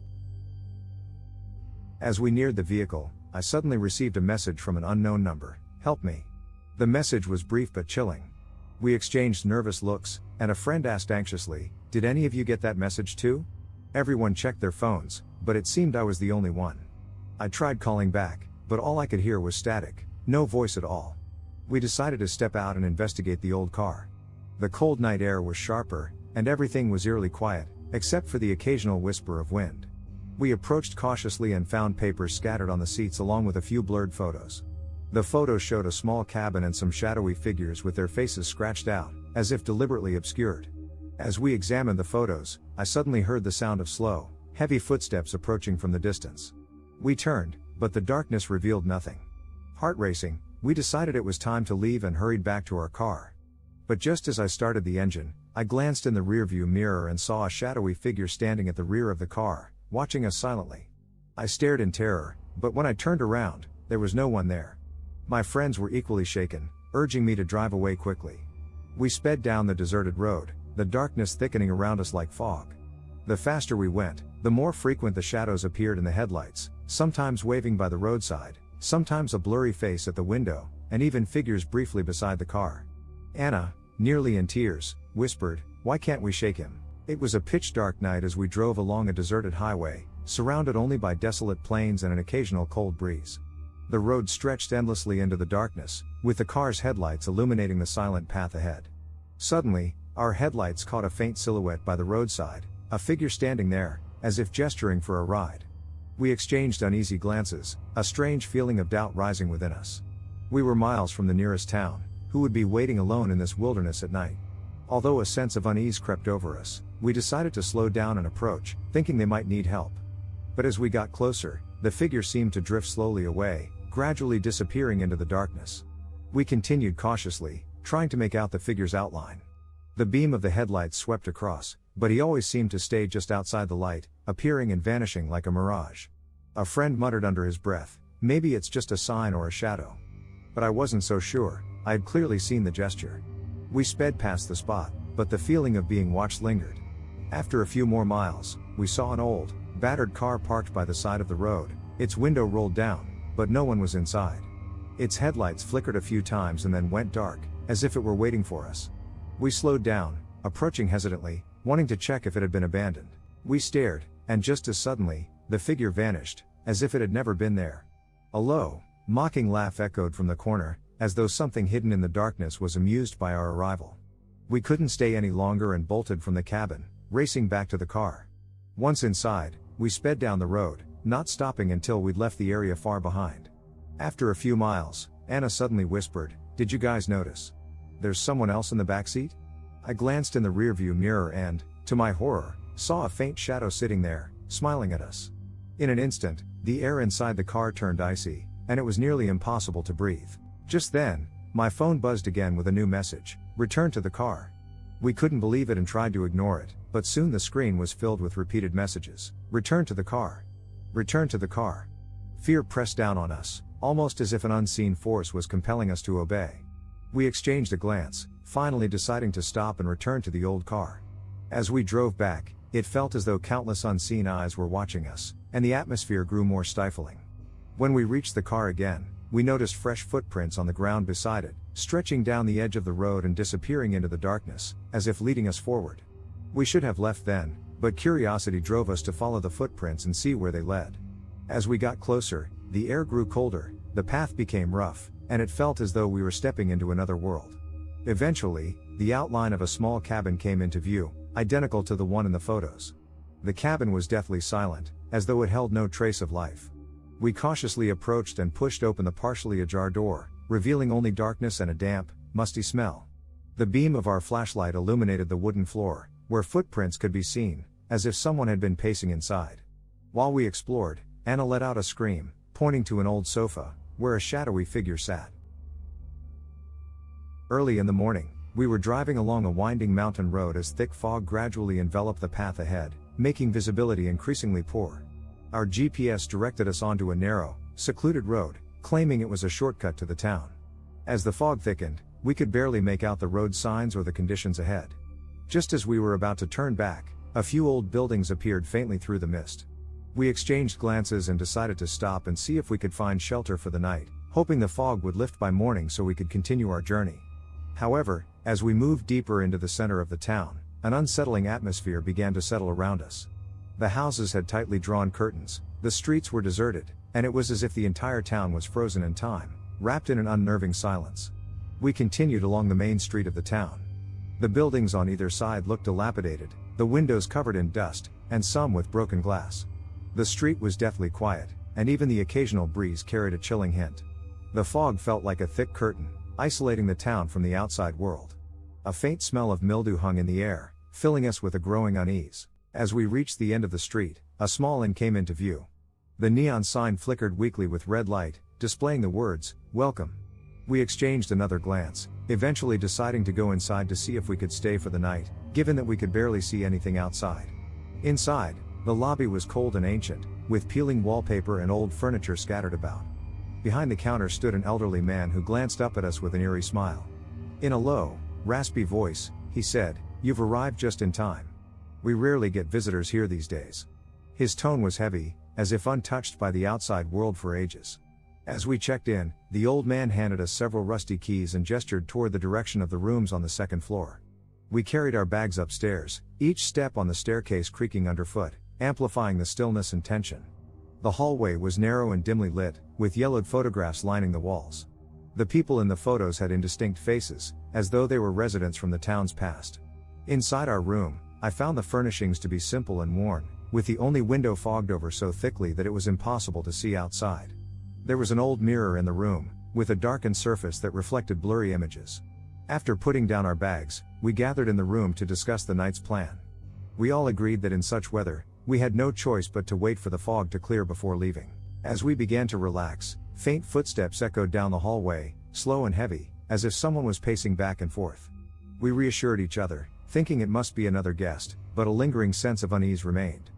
As we neared the vehicle, I suddenly received a message from an unknown number. "Help me." The message was brief but chilling. We exchanged nervous looks, and a friend asked anxiously, "Did any of you get that message too?" Everyone checked their phones, but it seemed I was the only one. I tried calling back, but all I could hear was static, no voice at all. We decided to step out and investigate the old car. The cold night air was sharper, and everything was eerily quiet, except for the occasional whisper of wind. We approached cautiously and found papers scattered on the seats along with a few blurred photos. The photos showed a small cabin and some shadowy figures with their faces scratched out, as if deliberately obscured. As we examined the photos, I suddenly heard the sound of slow, heavy footsteps approaching from the distance. We turned, but the darkness revealed nothing. Heart racing, we decided it was time to leave and hurried back to our car. But just as I started the engine, I glanced in the rearview mirror and saw a shadowy figure standing at the rear of the car, watching us silently. I stared in terror, but when I turned around, there was no one there. My friends were equally shaken, urging me to drive away quickly. We sped down the deserted road, the darkness thickening around us like fog. The faster we went, the more frequent the shadows appeared in the headlights, sometimes waving by the roadside, sometimes a blurry face at the window, and even figures briefly beside the car. Anna, nearly in tears, whispered, "Why can't we shake him?" It was a pitch-dark night as we drove along a deserted highway, surrounded only by desolate plains and an occasional cold breeze. The road stretched endlessly into the darkness, with the car's headlights illuminating the silent path ahead. Suddenly, our headlights caught a faint silhouette by the roadside, a figure standing there, as if gesturing for a ride. We exchanged uneasy glances, a strange feeling of doubt rising within us. We were miles from the nearest town. Who would be waiting alone in this wilderness at night? Although a sense of unease crept over us, we decided to slow down and approach, thinking they might need help. But as we got closer, the figure seemed to drift slowly away, gradually disappearing into the darkness. We continued cautiously, trying to make out the figure's outline. The beam of the headlights swept across, but he always seemed to stay just outside the light, appearing and vanishing like a mirage. A friend muttered under his breath, "Maybe it's just a sign or a shadow." But I wasn't so sure. I had clearly seen the gesture. We sped past the spot, but the feeling of being watched lingered. After a few more miles, we saw an old, battered car parked by the side of the road, its window rolled down, but no one was inside. Its headlights flickered a few times and then went dark, as if it were waiting for us. We slowed down, approaching hesitantly, wanting to check if it had been abandoned. We stared, and just as suddenly, the figure vanished, as if it had never been there. A low, mocking laugh echoed from the corner, as though something hidden in the darkness was amused by our arrival. We couldn't stay any longer and bolted from the cabin, racing back to the car. Once inside, we sped down the road, not stopping until we'd left the area far behind. After a few miles, Anna suddenly whispered, "Did you guys notice? There's someone else in the backseat?" I glanced in the rearview mirror and, to my horror, saw a faint shadow sitting there, smiling at us. In an instant, the air inside the car turned icy, and it was nearly impossible to breathe. Just then, my phone buzzed again with a new message, "Return to the car." We couldn't believe it and tried to ignore it, but soon the screen was filled with repeated messages, "Return to the car. Return to the car." Fear pressed down on us, almost as if an unseen force was compelling us to obey. We exchanged a glance, finally deciding to stop and return to the old car. As we drove back, it felt as though countless unseen eyes were watching us, and the atmosphere grew more stifling. When we reached the car again, we noticed fresh footprints on the ground beside it, stretching down the edge of the road and disappearing into the darkness, as if leading us forward. We should have left then, but curiosity drove us to follow the footprints and see where they led. As we got closer, the air grew colder, the path became rough, and it felt as though we were stepping into another world. Eventually, the outline of a small cabin came into view, identical to the one in the photos. The cabin was deathly silent, as though it held no trace of life. We cautiously approached and pushed open the partially ajar door, revealing only darkness and a damp, musty smell. The beam of our flashlight illuminated the wooden floor, where footprints could be seen, as if someone had been pacing inside. While we explored, Anna let out a scream, pointing to an old sofa, where a shadowy figure sat. Early in the morning, we were driving along a winding mountain road as thick fog gradually enveloped the path ahead, making visibility increasingly poor. Our GPS directed us onto a narrow, secluded road, claiming it was a shortcut to the town. As the fog thickened, we could barely make out the road signs or the conditions ahead. Just as we were about to turn back, a few old buildings appeared faintly through the mist. We exchanged glances and decided to stop and see if we could find shelter for the night, hoping the fog would lift by morning so we could continue our journey. However, as we moved deeper into the center of the town, an unsettling atmosphere began to settle around us. The houses had tightly drawn curtains, the streets were deserted, and it was as if the entire town was frozen in time, wrapped in an unnerving silence. We continued along the main street of the town. The buildings on either side looked dilapidated, the windows covered in dust, and some with broken glass. The street was deathly quiet, and even the occasional breeze carried a chilling hint. The fog felt like a thick curtain, isolating the town from the outside world. A faint smell of mildew hung in the air, filling us with a growing unease. As we reached the end of the street, a small inn came into view. The neon sign flickered weakly with red light, displaying the words, "Welcome." We exchanged another glance, eventually deciding to go inside to see if we could stay for the night, given that we could barely see anything outside. Inside, the lobby was cold and ancient, with peeling wallpaper and old furniture scattered about. Behind the counter stood an elderly man who glanced up at us with an eerie smile. In a low, raspy voice, he said, "You've arrived just in time. We rarely get visitors here these days." His tone was heavy, as if untouched by the outside world for ages. As we checked in, the old man handed us several rusty keys and gestured toward the direction of the rooms on the second floor. We carried our bags upstairs, each step on the staircase creaking underfoot, amplifying the stillness and tension. The hallway was narrow and dimly lit, with yellowed photographs lining the walls. The people in the photos had indistinct faces, as though they were residents from the town's past. Inside our room, I found the furnishings to be simple and worn, with the only window fogged over so thickly that it was impossible to see outside. There was an old mirror in the room, with a darkened surface that reflected blurry images. After putting down our bags, we gathered in the room to discuss the night's plan. We all agreed that in such weather, we had no choice but to wait for the fog to clear before leaving. As we began to relax, faint footsteps echoed down the hallway, slow and heavy, as if someone was pacing back and forth. We reassured each other, thinking it must be another guest, but a lingering sense of unease remained.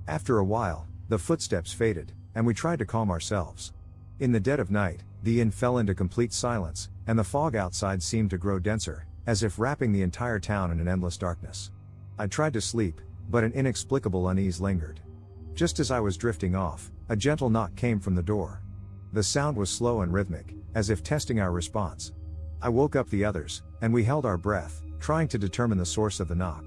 After a while, the footsteps faded, and we tried to calm ourselves. In the dead of night, the inn fell into complete silence, and the fog outside seemed to grow denser, as if wrapping the entire town in an endless darkness. I tried to sleep, but an inexplicable unease lingered. Just as I was drifting off, a gentle knock came from the door. The sound was slow and rhythmic, as if testing our response. I woke up the others, and we held our breath, trying to determine the source of the knock.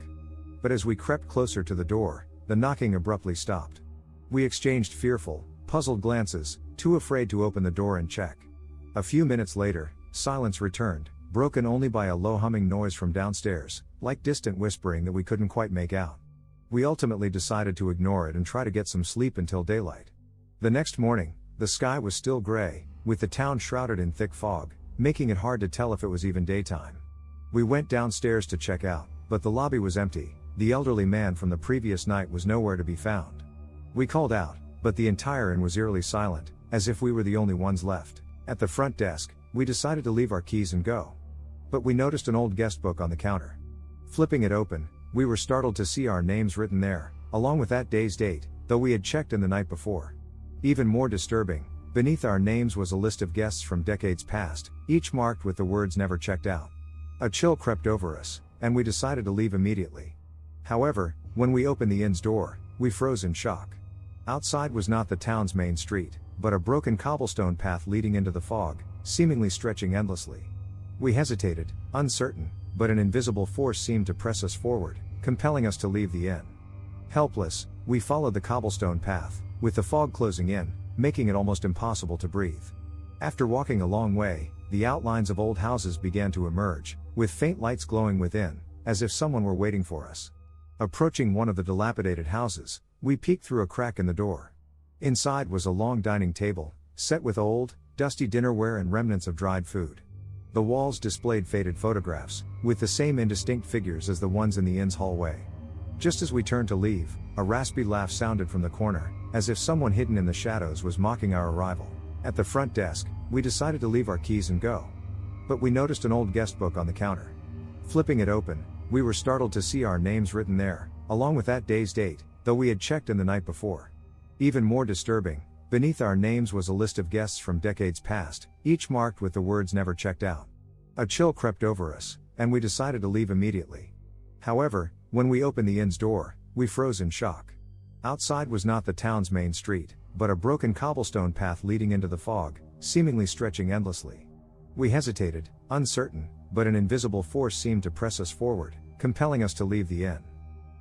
But as we crept closer to the door, the knocking abruptly stopped. We exchanged fearful, puzzled glances, too afraid to open the door and check. A few minutes later, silence returned, broken only by a low humming noise from downstairs, like distant whispering that we couldn't quite make out. We ultimately decided to ignore it and try to get some sleep until daylight. The next morning, the sky was still gray, with the town shrouded in thick fog, making it hard to tell if it was even daytime. We went downstairs to check out, but the lobby was empty. The elderly man from the previous night was nowhere to be found. We called out, but the entire inn was eerily silent, as if we were the only ones left. At the front desk, we decided to leave our keys and go. But we noticed an old guest book on the counter. Flipping it open, we were startled to see our names written there, along with that day's date, though we had checked in the night before. Even more disturbing, beneath our names was a list of guests from decades past, each marked with the words "never checked out." A chill crept over us, and we decided to leave immediately. However, when we opened the inn's door, we froze in shock. Outside was not the town's main street, but a broken cobblestone path leading into the fog, seemingly stretching endlessly. We hesitated, uncertain, but an invisible force seemed to press us forward, compelling us to leave the inn. Helpless, we followed the cobblestone path, with the fog closing in, making it almost impossible to breathe. After walking a long way, the outlines of old houses began to emerge, with faint lights glowing within, as if someone were waiting for us. Approaching one of the dilapidated houses, we peeked through a crack in the door. Inside was a long dining table, set with old, dusty dinnerware and remnants of dried food. The walls displayed faded photographs, with the same indistinct figures as the ones in the inn's hallway. Just as we turned to leave, a raspy laugh sounded from the corner, as if someone hidden in the shadows was mocking our arrival. At the front desk, we decided to leave our keys and go. But we noticed an old guest book on the counter. Flipping it open, we were startled to see our names written there, along with that day's date, though we had checked in the night before. Even more disturbing, beneath our names was a list of guests from decades past, each marked with the words "never checked out." A chill crept over us, and we decided to leave immediately. However, when we opened the inn's door, we froze in shock. Outside was not the town's main street, but a broken cobblestone path leading into the fog, seemingly stretching endlessly. We hesitated, uncertain, but an invisible force seemed to press us forward, compelling us to leave the inn.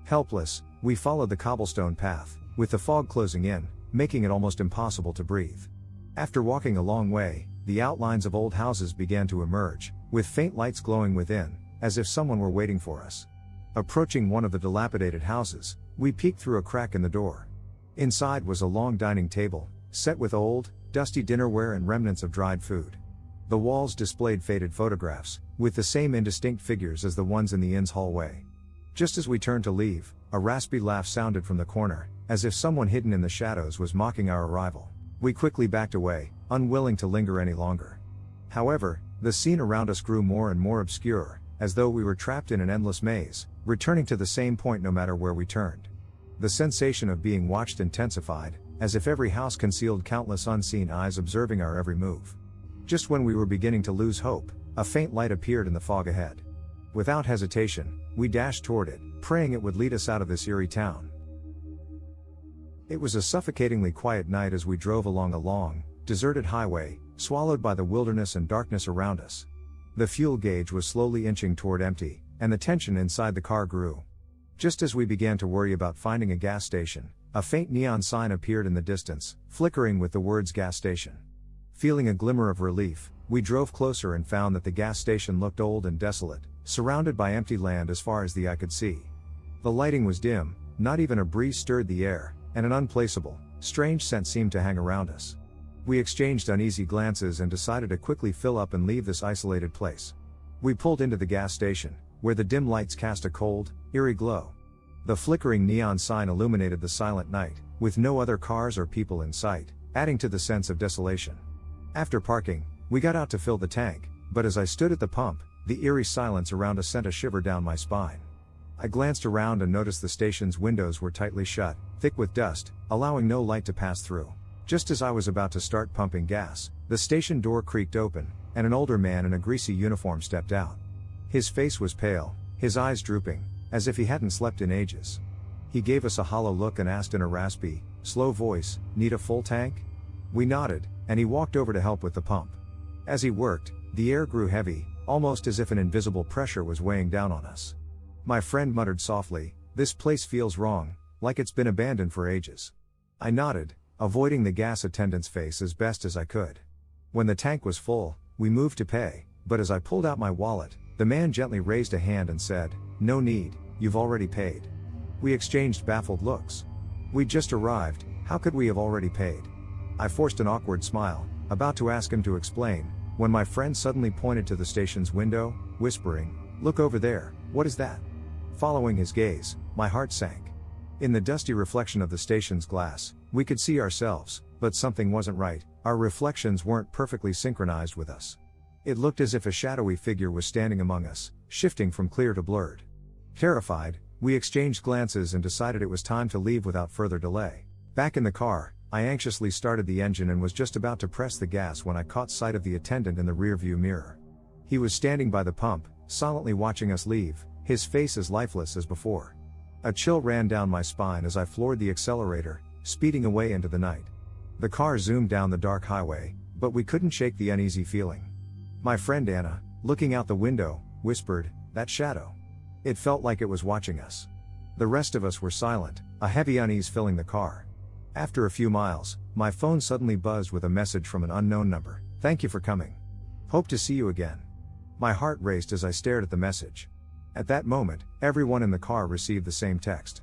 Helpless, we followed the cobblestone path, with the fog closing in, making it almost impossible to breathe. After walking a long way, the outlines of old houses began to emerge, with faint lights glowing within, as if someone were waiting for us. Approaching one of the dilapidated houses, we peeked through a crack in the door. Inside was a long dining table, set with old, dusty dinnerware and remnants of dried food. The walls displayed faded photographs, with the same indistinct figures as the ones in the inn's hallway. Just as we turned to leave, a raspy laugh sounded from the corner, as if someone hidden in the shadows was mocking our arrival. We quickly backed away, unwilling to linger any longer. However, the scene around us grew more and more obscure, as though we were trapped in an endless maze, returning to the same point no matter where we turned. The sensation of being watched intensified, as if every house concealed countless unseen eyes observing our every move. Just when we were beginning to lose hope, a faint light appeared in the fog ahead. Without hesitation, we dashed toward it, praying it would lead us out of this eerie town. It was a suffocatingly quiet night as we drove along a long, deserted highway, swallowed by the wilderness and darkness around us. The fuel gauge was slowly inching toward empty, and the tension inside the car grew. Just as we began to worry about finding a gas station, a faint neon sign appeared in the distance, flickering with the words "gas station." Feeling a glimmer of relief, we drove closer and found that the gas station looked old and desolate, surrounded by empty land as far as the eye could see. The lighting was dim, not even a breeze stirred the air, and an unplaceable, strange scent seemed to hang around us. We exchanged uneasy glances and decided to quickly fill up and leave this isolated place. We pulled into the gas station, where the dim lights cast a cold, eerie glow. The flickering neon sign illuminated the silent night, with no other cars or people in sight, adding to the sense of desolation. After parking, we got out to fill the tank, but as I stood at the pump, the eerie silence around us sent a shiver down my spine. I glanced around and noticed the station's windows were tightly shut, thick with dust, allowing no light to pass through. Just as I was about to start pumping gas, the station door creaked open, and an older man in a greasy uniform stepped out. His face was pale, his eyes drooping, as if he hadn't slept in ages. He gave us a hollow look and asked in a raspy, slow voice, "Need a full tank?" We nodded, and he walked over to help with the pump. As he worked, the air grew heavy, almost as if an invisible pressure was weighing down on us. My friend muttered softly, "This place feels wrong, like it's been abandoned for ages." I nodded, avoiding the gas attendant's face as best as I could. When the tank was full, we moved to pay, but as I pulled out my wallet, the man gently raised a hand and said, "No need, you've already paid." We exchanged baffled looks. We'd just arrived, how could we have already paid? I forced an awkward smile, about to ask him to explain, when my friend suddenly pointed to the station's window, whispering, "Look over there, what is that?" Following his gaze, my heart sank. In the dusty reflection of the station's glass, we could see ourselves, but something wasn't right. Our reflections weren't perfectly synchronized with us. It looked as if a shadowy figure was standing among us, shifting from clear to blurred. Terrified, we exchanged glances and decided it was time to leave without further delay. Back in the car, I anxiously started the engine and was just about to press the gas when I caught sight of the attendant in the rearview mirror. He was standing by the pump, silently watching us leave, his face as lifeless as before. A chill ran down my spine as I floored the accelerator, speeding away into the night. The car zoomed down the dark highway, but we couldn't shake the uneasy feeling. My friend Anna, looking out the window, whispered, "That shadow." It felt like it was watching us. The rest of us were silent, a heavy unease filling the car. After a few miles, my phone suddenly buzzed with a message from an unknown number. "Thank you for coming. Hope to see you again." My heart raced as I stared at the message. At that moment, everyone in the car received the same text.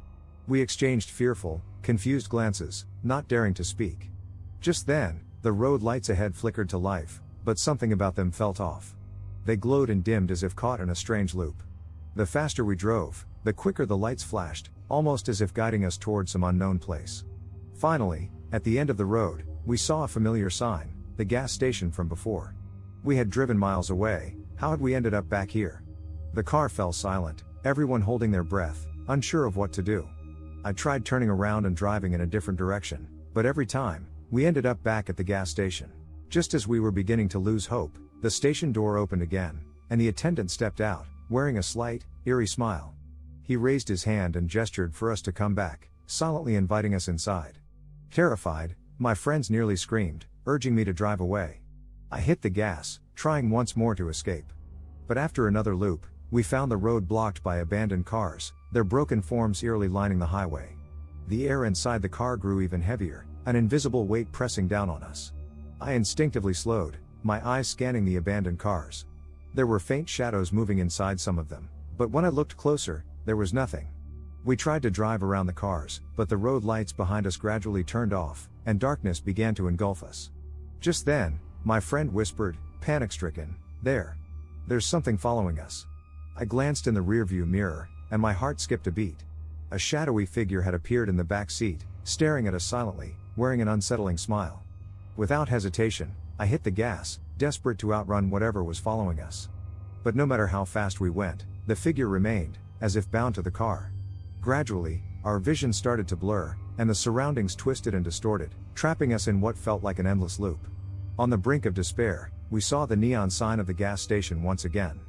We exchanged fearful, confused glances, not daring to speak. Just then, the road lights ahead flickered to life, but something about them felt off. They glowed and dimmed as if caught in a strange loop. The faster we drove, the quicker the lights flashed, almost as if guiding us toward some unknown place. Finally, at the end of the road, we saw a familiar sign, the gas station from before. We had driven miles away, how had we ended up back here? The car fell silent, everyone holding their breath, unsure of what to do. I tried turning around and driving in a different direction, but every time, we ended up back at the gas station. Just as we were beginning to lose hope, the station door opened again, and the attendant stepped out, wearing a slight, eerie smile. He raised his hand and gestured for us to come back, silently inviting us inside. Terrified, my friends nearly screamed, urging me to drive away. I hit the gas, trying once more to escape. But after another loop, we found the road blocked by abandoned cars, their broken forms eerily lining the highway. The air inside the car grew even heavier, an invisible weight pressing down on us. I instinctively slowed, my eyes scanning the abandoned cars. There were faint shadows moving inside some of them, but when I looked closer, there was nothing. We tried to drive around the cars, but the road lights behind us gradually turned off, and darkness began to engulf us. Just then, my friend whispered, panic-stricken, "There's something following us." I glanced in the rearview mirror, and my heart skipped a beat. A shadowy figure had appeared in the back seat, staring at us silently, wearing an unsettling smile. Without hesitation, I hit the gas, desperate to outrun whatever was following us. But no matter how fast we went, the figure remained, as if bound to the car. Gradually, our vision started to blur, and the surroundings twisted and distorted, trapping us in what felt like an endless loop. On the brink of despair, we saw the neon sign of the gas station once again.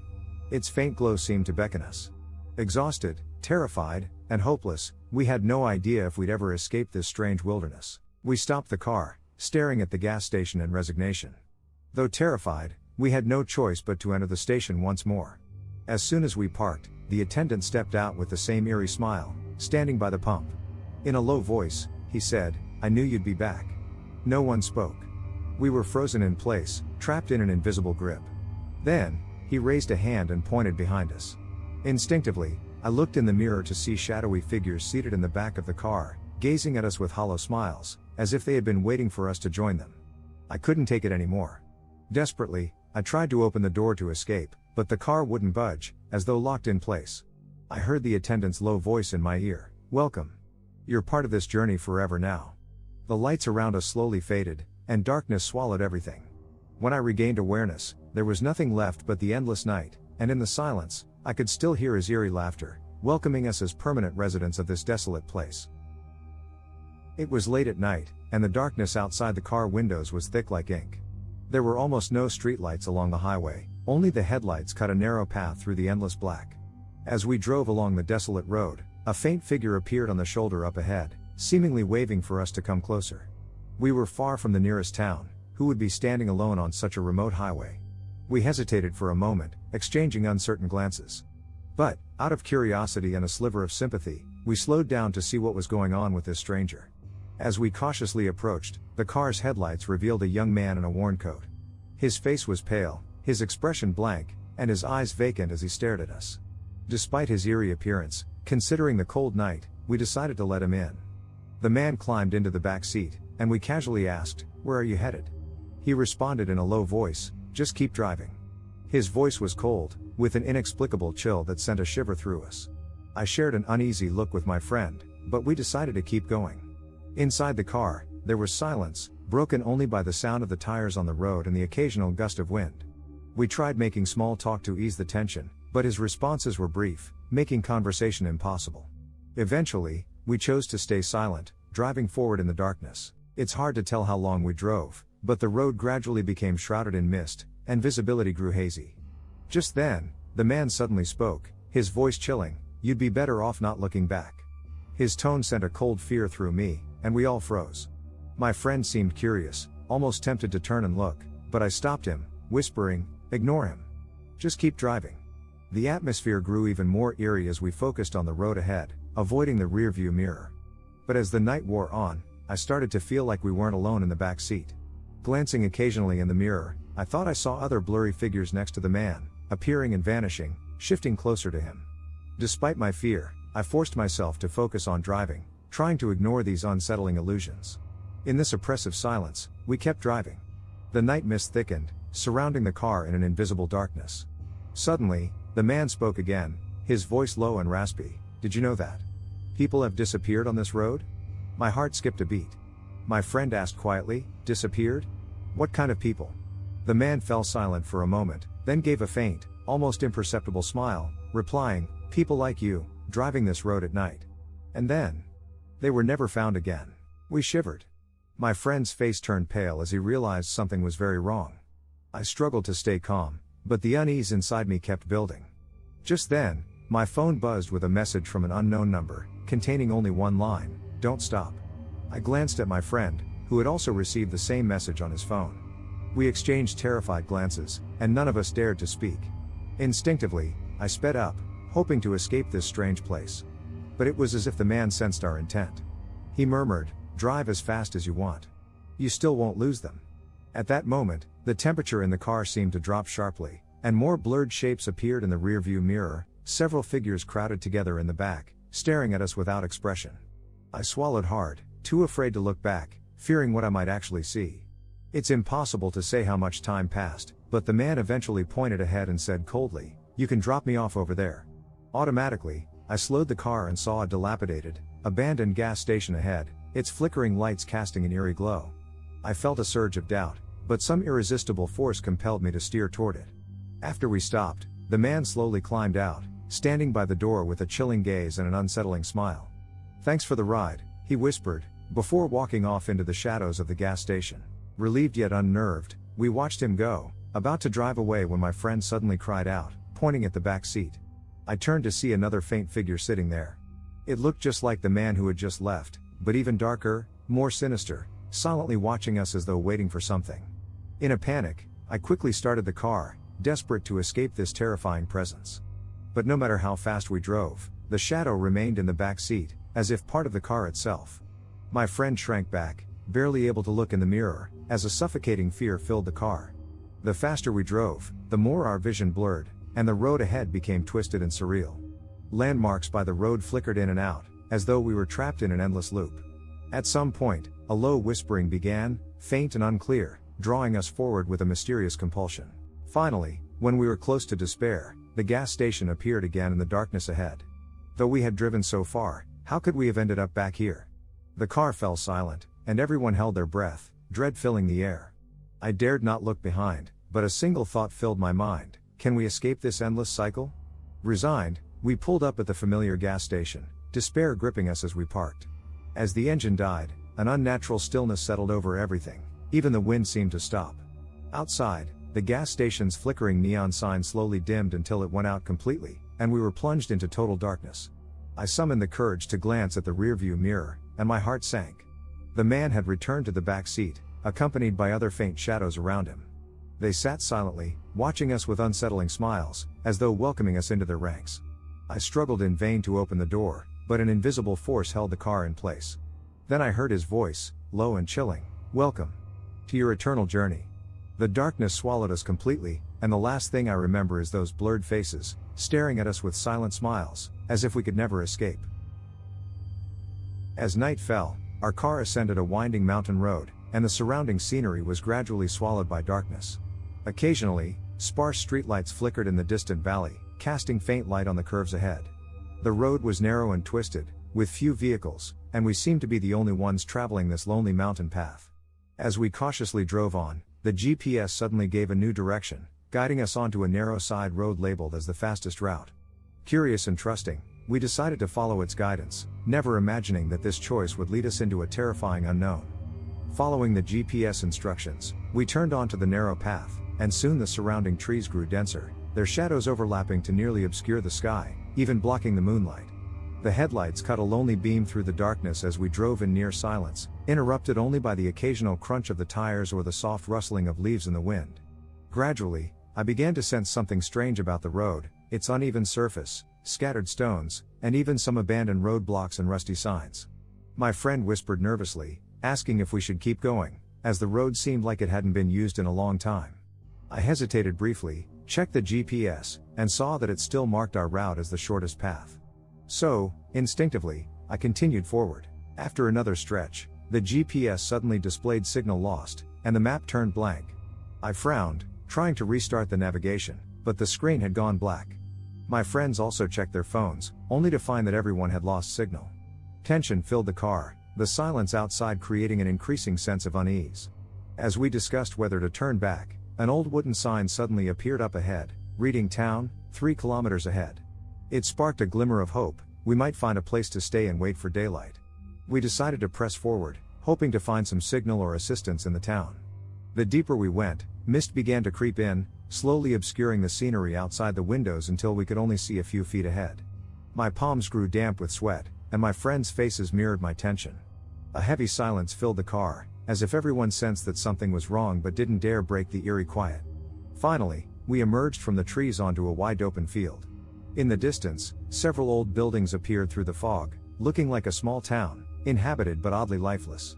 Its faint glow seemed to beckon us. Exhausted, terrified, and hopeless, we had no idea if we'd ever escape this strange wilderness. We stopped the car, staring at the gas station in resignation. Though terrified, we had no choice but to enter the station once more. As soon as we parked, the attendant stepped out with the same eerie smile, standing by the pump. In a low voice, he said, "I knew you'd be back." No one spoke. We were frozen in place, trapped in an invisible grip. Then, he raised a hand and pointed behind us. Instinctively, I looked in the mirror to see shadowy figures seated in the back of the car, gazing at us with hollow smiles, as if they had been waiting for us to join them. I couldn't take it anymore. Desperately, I tried to open the door to escape, but the car wouldn't budge, as though locked in place. I heard the attendant's low voice in my ear, "Welcome. You're part of this journey forever now." The lights around us slowly faded, and darkness swallowed everything. When I regained awareness, there was nothing left but the endless night, and in the silence, I could still hear his eerie laughter, welcoming us as permanent residents of this desolate place. It was late at night, and the darkness outside the car windows was thick like ink. There were almost no streetlights along the highway, only the headlights cut a narrow path through the endless black. As we drove along the desolate road, a faint figure appeared on the shoulder up ahead, seemingly waving for us to come closer. We were far from the nearest town. Who would be standing alone on such a remote highway? We hesitated for a moment, exchanging uncertain glances. But, out of curiosity and a sliver of sympathy, we slowed down to see what was going on with this stranger. As we cautiously approached, the car's headlights revealed a young man in a worn coat. His face was pale, his expression blank, and his eyes vacant as he stared at us. Despite his eerie appearance, considering the cold night, we decided to let him in. The man climbed into the back seat, and we casually asked, "Where are you headed?" He responded in a low voice, "Just keep driving." His voice was cold, with an inexplicable chill that sent a shiver through us. I shared an uneasy look with my friend, but we decided to keep going. Inside the car, there was silence, broken only by the sound of the tires on the road and the occasional gust of wind. We tried making small talk to ease the tension, but his responses were brief, making conversation impossible. Eventually, we chose to stay silent, driving forward in the darkness. It's hard to tell how long we drove, but the road gradually became shrouded in mist, and visibility grew hazy. Just then, the man suddenly spoke, his voice chilling, "You'd be better off not looking back." His tone sent a cold fear through me, and we all froze. My friend seemed curious, almost tempted to turn and look, but I stopped him, whispering, "Ignore him. Just keep driving." The atmosphere grew even more eerie as we focused on the road ahead, avoiding the rearview mirror. But as the night wore on, I started to feel like we weren't alone in the back seat. Glancing occasionally in the mirror, I thought I saw other blurry figures next to the man, appearing and vanishing, shifting closer to him. Despite my fear, I forced myself to focus on driving, trying to ignore these unsettling illusions. In this oppressive silence, we kept driving. The night mist thickened, surrounding the car in an invisible darkness. Suddenly, the man spoke again, his voice low and raspy. "Did you know that people have disappeared on this road?" My heart skipped a beat. My friend asked quietly, "Disappeared? What kind of people?" The man fell silent for a moment, then gave a faint, almost imperceptible smile, replying, "People like you, driving this road at night." And then, they were never found again. We shivered. My friend's face turned pale as he realized something was very wrong. I struggled to stay calm, but the unease inside me kept building. Just then, my phone buzzed with a message from an unknown number, containing only one line, "Don't stop." I glanced at my friend, who had also received the same message on his phone. We exchanged terrified glances, and none of us dared to speak. Instinctively, I sped up, hoping to escape this strange place. But it was as if the man sensed our intent. He murmured, "Drive as fast as you want. You still won't lose them." At that moment, the temperature in the car seemed to drop sharply, and more blurred shapes appeared in the rearview mirror, several figures crowded together in the back, staring at us without expression. I swallowed hard, too afraid to look back, fearing what I might actually see. It's impossible to say how much time passed, but the man eventually pointed ahead and said coldly, "You can drop me off over there." Automatically, I slowed the car and saw a dilapidated, abandoned gas station ahead, its flickering lights casting an eerie glow. I felt a surge of doubt, but some irresistible force compelled me to steer toward it. After we stopped, the man slowly climbed out, standing by the door with a chilling gaze and an unsettling smile. "Thanks for the ride," he whispered, before walking off into the shadows of the gas station. Relieved yet unnerved, we watched him go, about to drive away when my friend suddenly cried out, pointing at the back seat. I turned to see another faint figure sitting there. It looked just like the man who had just left, but even darker, more sinister, silently watching us as though waiting for something. In a panic, I quickly started the car, desperate to escape this terrifying presence. But no matter how fast we drove, the shadow remained in the back seat, as if part of the car itself. My friend shrank back, barely able to look in the mirror, as a suffocating fear filled the car. The faster we drove, the more our vision blurred, and the road ahead became twisted and surreal. Landmarks by the road flickered in and out, as though we were trapped in an endless loop. At some point, a low whispering began, faint and unclear, drawing us forward with a mysterious compulsion. Finally, when we were close to despair, the gas station appeared again in the darkness ahead. Though we had driven so far, how could we have ended up back here? The car fell silent, and everyone held their breath, dread filling the air. I dared not look behind, but a single thought filled my mind: can we escape this endless cycle? Resigned, we pulled up at the familiar gas station, despair gripping us as we parked. As the engine died, An unnatural stillness settled over everything. Even the wind seemed to stop. Outside, the gas station's flickering neon sign slowly dimmed until it went out completely, and we were plunged into total darkness. I summoned the courage to glance at the rearview mirror, and my heart sank. The man had returned to the back seat, accompanied by other faint shadows around him. They sat silently, watching us with unsettling smiles, as though welcoming us into their ranks. I struggled in vain to open the door, but an invisible force held the car in place. Then I heard his voice, low and chilling. "Welcome to your eternal journey." The darkness swallowed us completely, and the last thing I remember is those blurred faces, staring at us with silent smiles, as if we could never escape. As night fell, our car ascended a winding mountain road, and the surrounding scenery was gradually swallowed by darkness. Occasionally, sparse streetlights flickered in the distant valley, casting faint light on the curves ahead. The road was narrow and twisted, with few vehicles, and we seemed to be the only ones traveling this lonely mountain path. As we cautiously drove on, the GPS suddenly gave a new direction, guiding us onto a narrow side road labeled as the fastest route. Curious and trusting, we decided to follow its guidance, never imagining that this choice would lead us into a terrifying unknown. Following the GPS instructions, we turned onto the narrow path, and soon the surrounding trees grew denser, their shadows overlapping to nearly obscure the sky, even blocking the moonlight. The headlights cut a lonely beam through the darkness as we drove in near silence, interrupted only by the occasional crunch of the tires or the soft rustling of leaves in the wind. Gradually, I began to sense something strange about the road, its uneven surface, scattered stones, and even some abandoned roadblocks and rusty signs. My friend whispered nervously, asking if we should keep going, as the road seemed like it hadn't been used in a long time. I hesitated briefly, checked the GPS, and saw that it still marked our route as the shortest path. So, instinctively, I continued forward. After another stretch, the GPS suddenly displayed signal lost, and the map turned blank. I frowned, trying to restart the navigation, but the screen had gone black. My friends also checked their phones, only to find that everyone had lost signal. Tension filled the car, the silence outside creating an increasing sense of unease. As we discussed whether to turn back, an old wooden sign suddenly appeared up ahead, reading "Town, 3 kilometers ahead." It sparked a glimmer of hope. We might find a place to stay and wait for daylight. We decided to press forward, hoping to find some signal or assistance in the town. The deeper we went, mist began to creep in, slowly obscuring the scenery outside the windows until we could only see a few feet ahead. My palms grew damp with sweat, and my friends' faces mirrored my tension. A heavy silence filled the car, as if everyone sensed that something was wrong but didn't dare break the eerie quiet. Finally, we emerged from the trees onto a wide open field. In the distance, several old buildings appeared through the fog, looking like a small town, inhabited but oddly lifeless.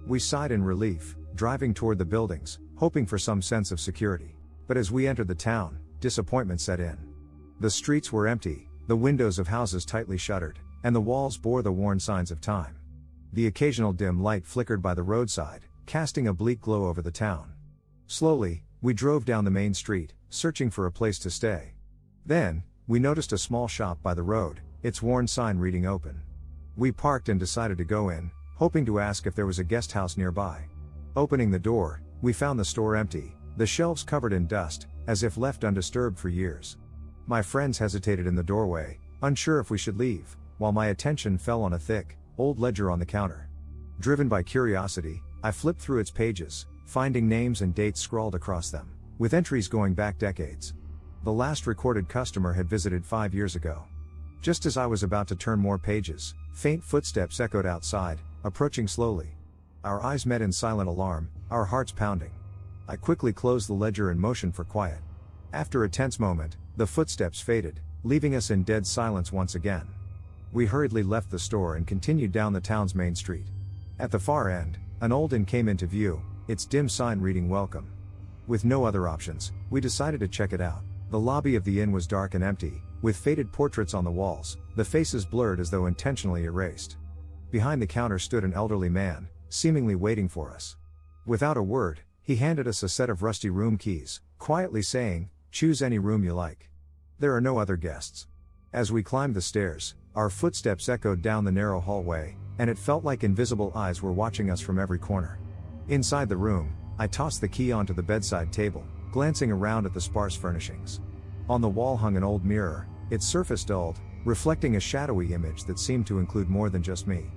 We sighed in relief, driving toward the buildings, hoping for some sense of security. But as we entered the town, disappointment set in. The streets were empty, the windows of houses tightly shuttered, and the walls bore the worn signs of time. The occasional dim light flickered by the roadside, casting a bleak glow over the town. Slowly, we drove down the main street, searching for a place to stay. Then, we noticed a small shop by the road, its worn sign reading "Open." We parked and decided to go in, hoping to ask if there was a guest house nearby. Opening the door, we found the store empty, the shelves covered in dust, as if left undisturbed for years. My friends hesitated in the doorway, unsure if we should leave, while my attention fell on a thick, old ledger on the counter. Driven by curiosity, I flipped through its pages, finding names and dates scrawled across them, with entries going back decades. The last recorded customer had visited 5 years ago. Just as I was about to turn more pages, faint footsteps echoed outside, approaching slowly. Our eyes met in silent alarm, our hearts pounding. I quickly closed the ledger and motioned for quiet. After a tense moment, the footsteps faded, leaving us in dead silence once again. We hurriedly left the store and continued down the town's main street. At the far end, an old inn came into view, its dim sign reading "Welcome." With no other options, we decided to check it out. The lobby of the inn was dark and empty, with faded portraits on the walls, the faces blurred as though intentionally erased. Behind the counter stood an elderly man, seemingly waiting for us. Without a word, he handed us a set of rusty room keys, quietly saying, "Choose any room you like. There are no other guests." As we climbed the stairs, our footsteps echoed down the narrow hallway, and it felt like invisible eyes were watching us from every corner. Inside the room, I tossed the key onto the bedside table, glancing around at the sparse furnishings. On the wall hung an old mirror, its surface dulled, reflecting a shadowy image that seemed to include more than just me.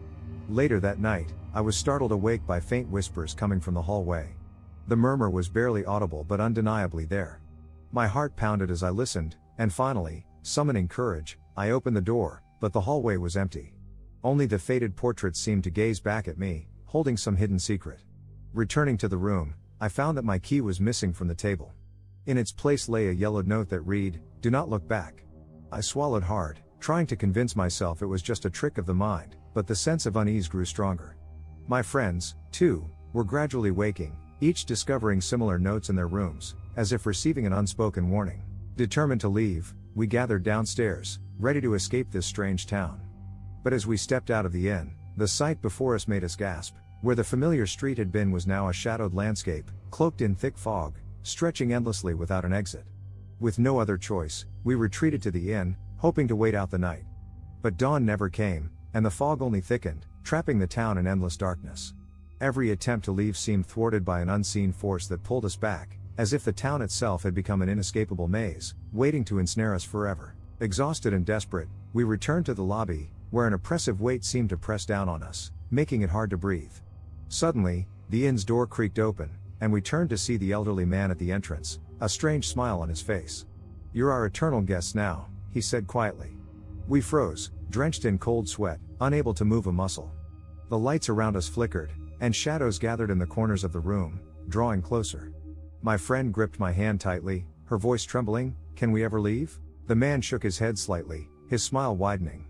Later that night, I was startled awake by faint whispers coming from the hallway. The murmur was barely audible but undeniably there. My heart pounded as I listened, and finally, summoning courage, I opened the door, but the hallway was empty. Only the faded portraits seemed to gaze back at me, holding some hidden secret. Returning to the room, I found that my key was missing from the table. In its place lay a yellowed note that read, "Do not look back." I swallowed hard, trying to convince myself it was just a trick of the mind, but the sense of unease grew stronger. My friends, too, were gradually waking, each discovering similar notes in their rooms, as if receiving an unspoken warning. Determined to leave, we gathered downstairs, ready to escape this strange town. But as we stepped out of the inn, the sight before us made us gasp. Where the familiar street had been was now a shadowed landscape, cloaked in thick fog, stretching endlessly without an exit. With no other choice, we retreated to the inn, hoping to wait out the night. But dawn never came, and the fog only thickened, trapping the town in endless darkness. Every attempt to leave seemed thwarted by an unseen force that pulled us back, as if the town itself had become an inescapable maze, waiting to ensnare us forever. Exhausted and desperate, we returned to the lobby, where an oppressive weight seemed to press down on us, making it hard to breathe. Suddenly, the inn's door creaked open, and we turned to see the elderly man at the entrance, a strange smile on his face. "You're our eternal guests now," he said quietly. We froze, drenched in cold sweat, unable to move a muscle. The lights around us flickered, and shadows gathered in the corners of the room, drawing closer. My friend gripped my hand tightly, her voice trembling. "Can we ever leave?" The man shook his head slightly, his smile widening.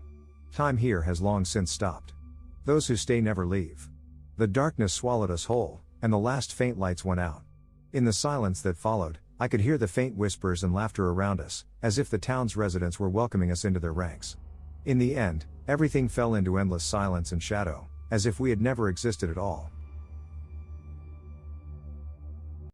"Time here has long since stopped. Those who stay never leave." The darkness swallowed us whole, and the last faint lights went out. In the silence that followed, I could hear the faint whispers and laughter around us, as if the town's residents were welcoming us into their ranks. In the end, everything fell into endless silence and shadow, as if we had never existed at all.